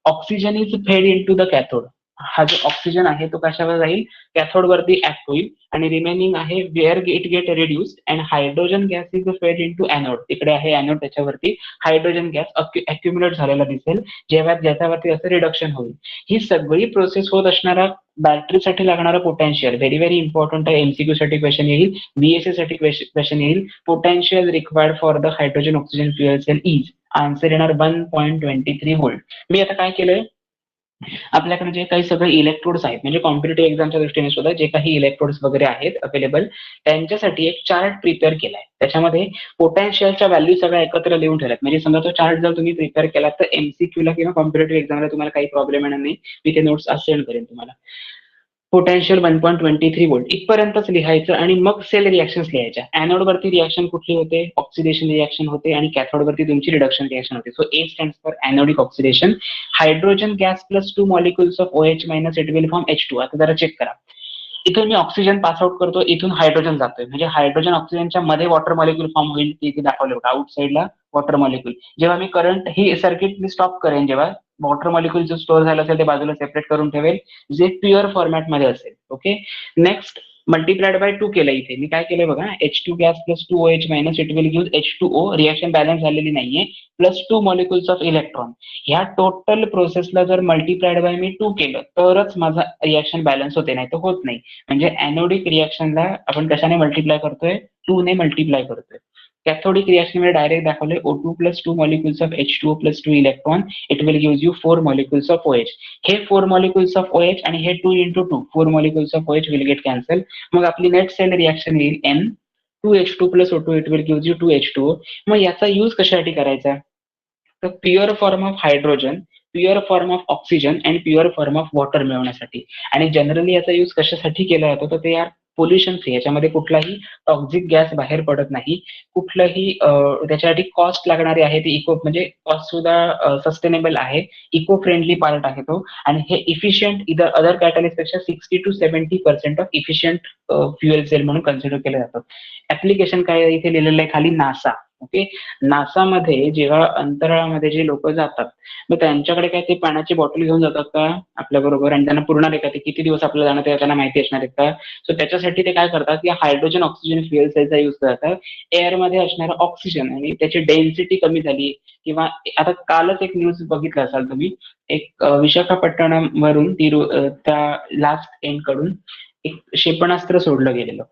Oxygen is fed into the cathode. हा जो ऑक्सिजन आहे तो कशावर जाईल, कॅथोड वरती ऍक्ट होईल आणि रिमेनिंग आहे where it get reduced and hydrogen gas is fed into anode. तिकडे आहे एनोड, त्याच्यावरती हायड्रोजन गॅस अक्युम्युलेट झालेला दिसेल, जेव्हा ज्याच्यावरती असं रिडक्शन होईल. ही सगळी प्रोसेस होत असणारा बॅटरीसाठी लागणारा पोटेन्शियल व्हेरी व्हेरी इम्पॉर्टंट आहे. MCQ साठी क्वेश्चन येईल, BSc साठी क्वेश्चन येईल. Potential required for the hydrogen oxygen fuel cell is, answer येणार 1.23 व्होल्ट. मी आता काय केलंय, आपल्याकडे जे काही सगळे इलेक्ट्रोड्स आहेत, म्हणजे कॉम्पिटेटिव्ह एक्झामच्या दृष्टीने सुद्धा जे काही इलेक्ट्रोड्स वगैरे आहेत अवेलेबल, त्यांच्यासाठी एक चार्ट प्रिपेअर केलाय. त्याच्यामध्ये पोटॅन्शियलच्या व्हॅल्यू सगळ्या एकत्र लिहून ठेवल्यात. म्हणजे समजा तो चार्ट जर तुम्ही प्रिपेअर केला तर MCQ ला किंवा कॉम्पिटेटिव्ह एक्झामला तुम्हाला काही प्रॉब्लेम येणार नाही. मी ते नोट्स आज सेंड करेन तुम्हाला. पोटेन्शियल 1.23 व्होल्ट इथपर्यंतच लिहायचं आणि मग सेल रिएक्शन्स लिहायच्या. एनोड वरती रिएक्शन कुठली होते, ऑक्सिडेशन रिएक्शन होते आणि कॅथोड वरती तुमची रिडक्शन रिएक्शन होते. So A stands for anodic oxidation. Hydrogen gas plus 2 molecules of OH minus it will form H2. आता जरा चेक करा, इथून मी ऑक्सिजन पास आउट करतो, इथून हायड्रोजन जातोय, म्हणजे हायड्रोजन ऑक्सिजनच्या मध्ये वॉटर मॉलिक्यूल फॉर्म होईल ते इथे दाखवलं बघा, आउट साईडला वॉटर मॉलिक्यूल. जेव्हा मी करंट ही सर्किट मी स्टॉप करेन, जेव्हा वॉटर मॉलिक्यूल जो स्टोअर झाला असेल ते बाजूला सेपरेट करून ठेवेल, जे प्युअर फॉर्मॅटमध्ये असेल. ओके, नेक्स्ट मल्टिप्लाइड बाय 2 केलं इथे मी, काय केलंय बघा, H2 gas plus 2OH minus it will give H2O, reaction balance झालेली नाहीये, प्लस 2 मॉलिक्युल्स ऑफ इलेक्ट्रॉन. ह्या टोटल प्रोसेसला जर मल्टिप्लाइड बाय मी 2 केलं तरच माझा रिएक्शन बॅलन्स होते, नाही तर होत नाही. म्हणजे एनोडिक रिएक्शनला आपण कशाने मल्टिप्लाय करतोय, 2 ने मल्टिप्लाय करतोय. कॅथोडिक रिएक्शन मध्ये डायरेक्ट दाखवले O2 plus 2 molecules of H2O plus 2 electron, it will give you 4 molecules of OH. हे 4 मॉलिक्युल्स ऑफ OH आणि हे 2 into 2 4 molecules of OH will get cancel. मग आपली नेट सेल रिएक्शन येईल N 2H2 plus O2, it will give you 2H2O. मग याचा use कशासाठी करायचा, तर pure form of hydrogen, pure form of oxygen and pure form of water मिळवण्यासाठी. आणि जनरली याचा यूज कशासाठी केला जातो, तर ते यार पोल्युशन फ्री, याच्यामध्ये कुठलाही टॉक्झिक गॅस बाहेर पडत नाही, कुठलंही त्याच्यासाठी कॉस्ट लागणारी आहे ती इको, म्हणजे कॉस्ट सुद्धा सस्टेनेबल आहे, इको फ्रेंडली पार्ट आहे तो. आणि हे इफिशियंट इधर अदर कॅटलिस्ट पेक्षा 60 to 70% of efficient fuel cell म्हणून कन्सिडर केलं जातं. ऍप्लिकेशन काय इथे लिहिलेलं आहे खाली, नासा. ओके, नासामध्ये जेव्हा अंतराळामध्ये जे लोक जातात, मग त्यांच्याकडे काय ते पाण्याची बॉटल घेऊन जातात का आपल्या बरोबर, आणि त्यांना पुरणार आहे का, ते किती दिवस आपल्याला जाणं ते त्यांना माहिती असणार आहे का. सो त्याच्यासाठी ते काय करतात, की हायड्रोजन ऑक्सिजन फ्युएल सेलचा यूज करतात. एअरमध्ये असणारा ऑक्सिजन आणि त्याची डेन्सिटी कमी झाली, किंवा आता कालच एक न्यूज बघितलं असाल तुम्ही, एक विशाखापट्टणम वरून त्या लास्ट एंड कडून एक क्षेपणास्त्र सोडलं गेलेलं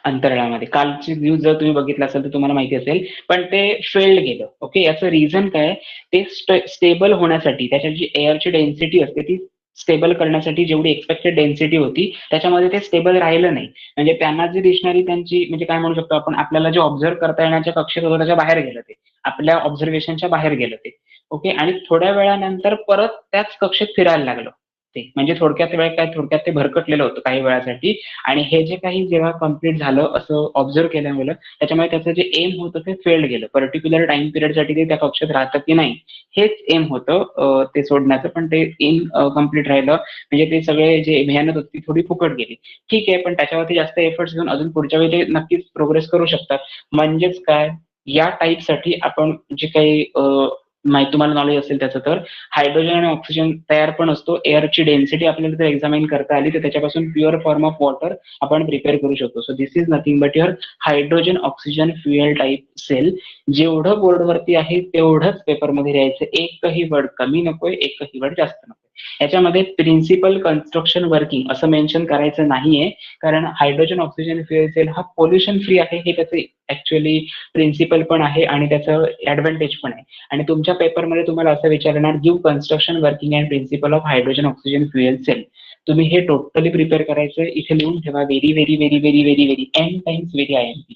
अंतराळामध्ये. कालची न्यूज जर तुम्ही बघितलं असेल तर तुम्हाला माहिती असेल, पण ते फेल्ड गेलं. ओके, याचं रिझन काय, ते स्टेबल होण्यासाठी त्याच्यात जी एअरची डेन्सिटी असते ती स्टेबल करण्यासाठी जेवढी एक्सपेक्टेड डेन्सिटी होती त्याच्यामध्ये ते स्टेबल राहिलं नाही. म्हणजे त्यांना जी दिसणारी त्यांची, म्हणजे काय म्हणू शकतो आपण, आपल्याला जे ऑब्झर्व करता येण्याच्या कक्षेत होतं त्याच्या बाहेर गेलं ते, आपल्या ऑब्झर्वेशनच्या बाहेर गेलं ते. ओके, आणि थोड्या वेळानंतर परत त्याच कक्षेत फिरायला लागलं ते, म्हणजे थोडक्यात ते भरकटलेलं होतं काही वेळासाठी. आणि हे जे काही जेव्हा कम्प्लीट झालं असं ऑब्झर्व केल्यामुळे त्याच्यामुळे त्याचं जे एम होतं ते फेल्ड गेलं. पर्टिक्युलर टाइम पिरियडसाठी ते त्या कक्षेत राहतं की नाही हेच एम होतं ते सोडण्याचं, पण ते एम कम्प्लीट राहिलं, म्हणजे ते सगळे जे मेहनत होती ती थोडी फुकट गेली. ठीक आहे, पण त्याच्यावरती जास्त एफर्ट्स घेऊन अजून पुढच्या वेळी ते नक्कीच प्रोग्रेस करू शकतात. म्हणजेच काय, या टाईपसाठी आपण जे काही माहिती तुम्हाला नॉलेज असेल त्याचं, तर हायड्रोजन आणि ऑक्सिजन तयार पण असतो, एअरची डेन्सिटी आपल्याला जर एक्झामिन करता आली तर त्याच्यापासून प्युअर फॉर्म ऑफ वॉटर आपण प्रिपेअर करू शकतो. So this is nothing but your hydrogen oxygen fuel type cell. जेवढं बोर्डवरती आहे तेवढंच पेपरमध्ये लिहायचं, एकही वर्ड कमी नकोय, एकही वर्ड जास्त नकोय. याच्यामध्ये प्रिन्सिपल कन्स्ट्रक्शन वर्किंग असं मेन्शन करायचं नाहीये, कारण हायड्रोजन ऑक्सिजन फ्युएल सेल हा पोल्युशन फ्री आहे, हे त्याचे ऍक्च्युअली प्रिन्सिपल पण आहे आणि त्याचं ऍडव्हान्टेज पण आहे. आणि तुमच्या पेपरमध्ये तुम्हाला असं विचारणार, give construction working and principle of hydrogen oxygen fuel cell. तुम्ही हे टोटली प्रिपेअर करायचं, इथे लिहून ठेवा, very very very very very very N times very IMP.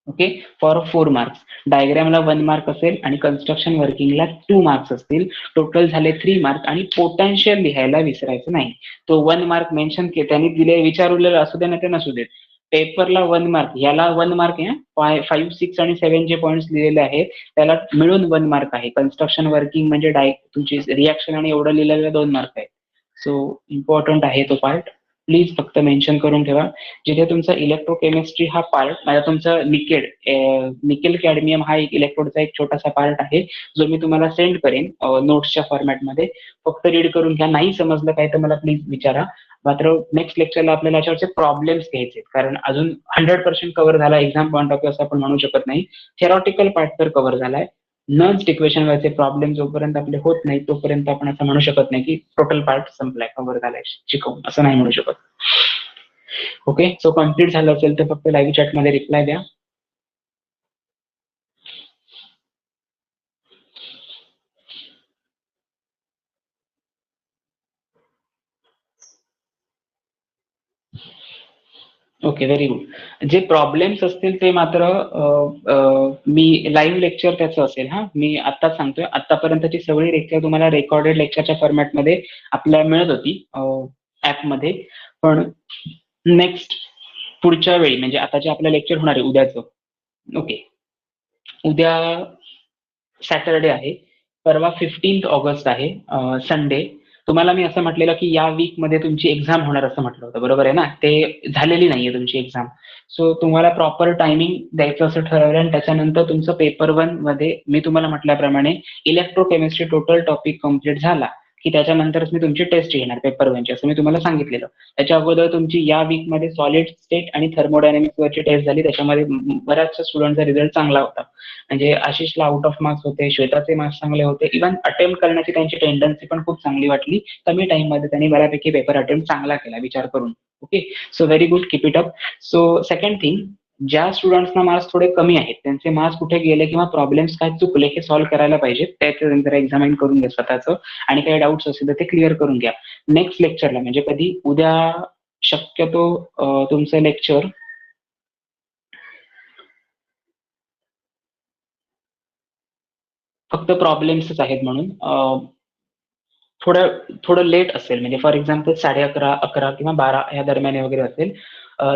Okay, for 4 marks. डायग्रामला 1 मार्क असेल आणि कन्स्ट्रक्शन वर्किंगला 2 मार्क्स असतील. टोटल झाले 3 मार्क. आणि पोटेन्शियल लिहायला विसरायचं नाही, तो 1 मार्क मेन्शन त्यांनी दिले, विचारलेलं असू दे ना ते नसू देत, पेपरला 1 मार्क, याला 1 मार्क आहे. 5, 6 आणि 7 जे पॉईंट्स लिहिलेले आहेत त्याला मिळून 1 मार्क आहे. कन्स्ट्रक्शन वर्किंग म्हणजे तुमची रिॲक्शन आणि एवढं लिहिलेलं 2 मार्क आहे. सो इम्पॉर्टंट आहे तो पार्ट, प्लीज फक्त मेन्शन करून ठेवा. जिथे तुमचा इलेक्ट्रोकेमिस्ट्री हा पार्ट, माझा तुमचा निकेल कॅडमियम हा एक इलेक्ट्रोडचा एक छोटासा पार्ट आहे, जो मी तुम्हाला सेंड करेन नोट्सच्या फॉर्मॅटमध्ये. फक्त रीड करून घ्या, नाही समजलं काय तर मला प्लीज विचारा. मात्र नेक्स्ट लेक्चरला आपल्याला याच्यावरचे प्रॉब्लेम्स घ्यायचे, कारण अजून 100% कव्हर झाला एक्झाम पॉईंट ऑफ व्ह्यू असं आपण म्हणू शकत नाही. थेरॉटिकल पार्ट तर कव्हर झालाय, नॉन इक्वेशन वरचे प्रॉब्लेम जोपर्यंत आपले होत नाही तोपर्यंत आपण असं म्हणू शकत नाही की टोटल पार्ट संपलाय, कव्हर झालाय शिकवून, असं नाही म्हणू शकत. ओके, सो कम्प्लीट झालं असेल तर फक्त लाईव्ह चॅट मध्ये रिप्लाय द्या. Okay, very good. जे प्रॉब्लेम्स असतील ते मात्र मी लाईव्ह लेक्चर त्याचं असेल. मी आता सांगतोय, आतापर्यंतची सगळी लेक्चर तुम्हाला रेकॉर्डेड लेक्चरच्या फॉर्मॅटमध्ये आपल्याला मिळत होती ऍपमध्ये. पण नेक्स्ट पुढच्या वेळी, म्हणजे आता जे आपलं लेक्चर होणार आहे उद्याचं, ओके, उद्या सॅटरडे आहे, परवा 15 ऑगस्ट आहे संडे. तुम्हाला मी असं म्हटलेलं की या वीकमध्ये तुमची एक्झाम होणार असं म्हटलं होतं, बरोबर आहे ना? ते झालेली नाहीये तुमची एक्झाम. सो तुम्हाला प्रॉपर टायमिंग द्यायचं असं ठरवलं आणि त्याच्यानंतर तुमचं पेपर 1 मध्ये मी तुम्हाला म्हटल्याप्रमाणे इलेक्ट्रोकेमिस्ट्री टोटल टॉपिक कंप्लीट झाला, की त्याच्यानंतरच मी तुमची टेस्ट घेणार पेपर 1 ची असं मी तुम्हाला सांगितलेलं. त्याच्या अगोदर तुमची या वीकमध्ये सॉलिड स्टेट आणि थर्मोडायनामिक्स वरची टेस्ट झाली. त्याच्यामध्ये बऱ्याचशा स्टुडंटचा रिझल्ट चांगला होता. म्हणजे आशिषला आउट ऑफ मार्क्स होते, श्वेताचे मार्क्स चांगले होते. इव्हन अटेम्प्ट करण्याची त्यांची टेंडन्सी पण खूप चांगली वाटली. कमी टाईममध्ये त्यांनी बऱ्यापैकी पेपर अटेम्प्ट चांगला केला विचार करून. Okay. So very good, keep it up. So second thing, ज्या स्टुडंट्सना मार्क्स थोडे कमी आहेत, त्यांचे मार्क्स कुठे गेले किंवा प्रॉब्लेम्स काय चुकले हे सॉल्व्ह करायला पाहिजे. त्याचं जरा एक्झामिन करून घ्या स्वतःचं आणि काही डाऊट्स असतील तर ते क्लिअर करून घ्या. नेक्स्ट लेक्चरला म्हणजे कधी उद्या शक्यतो तुमचं लेक्चर फक्त प्रॉब्लेम्सच आहेत म्हणून थोडं थोडं लेट असेल, म्हणजे फॉर एक्झाम्पल 11:30, 11 किंवा 12 या दरम्यान वगैरे असेल.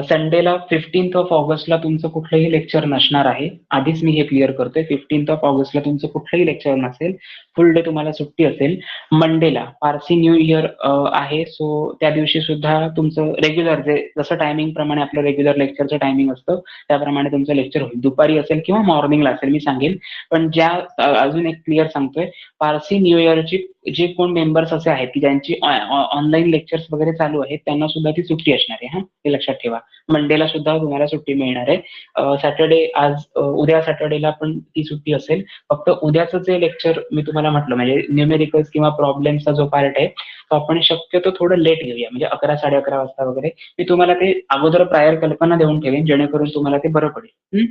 संडेला 15th ऑफ ऑगस्टला तुमचं कुठलंही लेक्चर नसणार आहे. आधीच मी हे क्लिअर करतोय. 15th ऑफ ऑगस्टला तुमचं कुठलंही लेक्चर नसेल. फुल डे तुम्हाला सुट्टी असेल. मंडेला पारसी न्यू इयर आहे. सो त्या दिवशी सुद्धा तुमचं रेग्युलर जे जसं टायमिंग प्रमाणे आपलं रेग्युलर लेक्चरचं टायमिंग असतं त्याप्रमाणे तुमचं लेक्चर होईल. दुपारी असेल किंवा मॉर्निंगला असेल मी सांगेन. पण ज्या अजून एक क्लिअर सांगतोय, पारसी न्यू इयरची जे कोण मेंबर्स असे आहेत की ज्यांची ऑनलाईन लेक्चर्स वगैरे चालू आहेत त्यांना सुद्धा ती सुट्टी असणार आहे. हे लक्षात ठेवा. मंडेला सुद्धा तुम्हाला सुट्टी मिळणार आहे. सॅटर्डे आज उद्या सॅटर्डेला पण ती सुट्टी असेल. फक्त उद्याचं जे लेक्चर मी तुम्हाला म्हटलं म्हणजे न्यूमेरिकल्स किंवा प्रॉब्लेमचा जो पार्ट आहे तो आपण शक्यतो थोडं लेट घेऊया, म्हणजे 11, 11:30 वाजता वगैरे. मी तुम्हाला ते अगोदर प्रायर कल्पना देऊन ठेवेन जेणेकरून तुम्हाला ते बरं पडेल.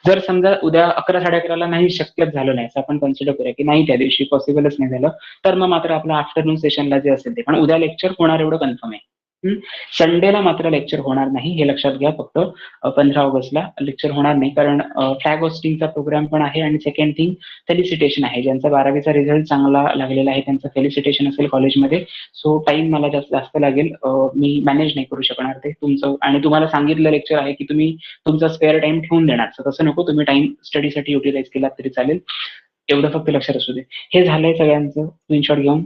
जर समजा उद्या 11, 11:30ला नाही शक्यच झालं नाही असं आपण कन्सिडर करूया की नाही त्या दिवशी पॉसिबलच नाही झालं, तर मग मात्र आपलं आफ्टरनून सेशनला जे असेल ते. पण उद्या लेक्चर होणार एवढं कन्फर्म आहे. संडेला मात्र लेक्चर होणार नाही हे लक्षात घ्या. फक्त 15 ऑगस्टला लेक्चर होणार नाही कारण फ्लॅग होस्टिंगचा प्रोग्राम पण आहे आणि सेकंड थिंग फेलिसिटेशन आहे. ज्यांचा 12वीचा रिझल्ट चांगला लागलेला आहे त्यांचं फेलिसिटेशन असेल कॉलेजमध्ये. सो टाइम मला जास्त लागेल. मी मॅनेज नाही करू शकणार ते तुमचं. आणि तुम्हाला सांगितलं लेक्चर आहे की तुम्ही तुमचा स्पेअर टाइम ठेवून देणार, तर तसं नको. तुम्ही टाइम स्टडीसाठी युटिलाइज केला तरी चालेल. एवढं फक्त लक्षात असू दे. हे झालंय सगळ्यांचं स्क्रीनशॉट घेऊन.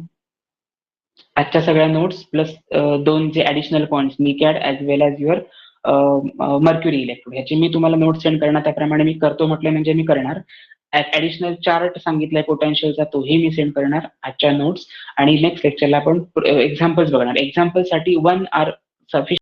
आजच्या सगळ्या नोट्स प्लस 2 जे additional points NiCad as well as your mercury electrode ह्याची मी तुम्हाला नोट्स सेंड करणार. त्याप्रमाणे मी करतो म्हटलं म्हणजे मी करणार. ऍडिशनल चार्ट सांगितलाय पोटेन्शियलचा तोही मी सेंड करणार आजच्या नोट्स. आणि नेक्स्ट लेक्चरला आपण एक्झाम्पल्स बघणार. एक्झाम्पल साठी 1 आवर सफिशियंट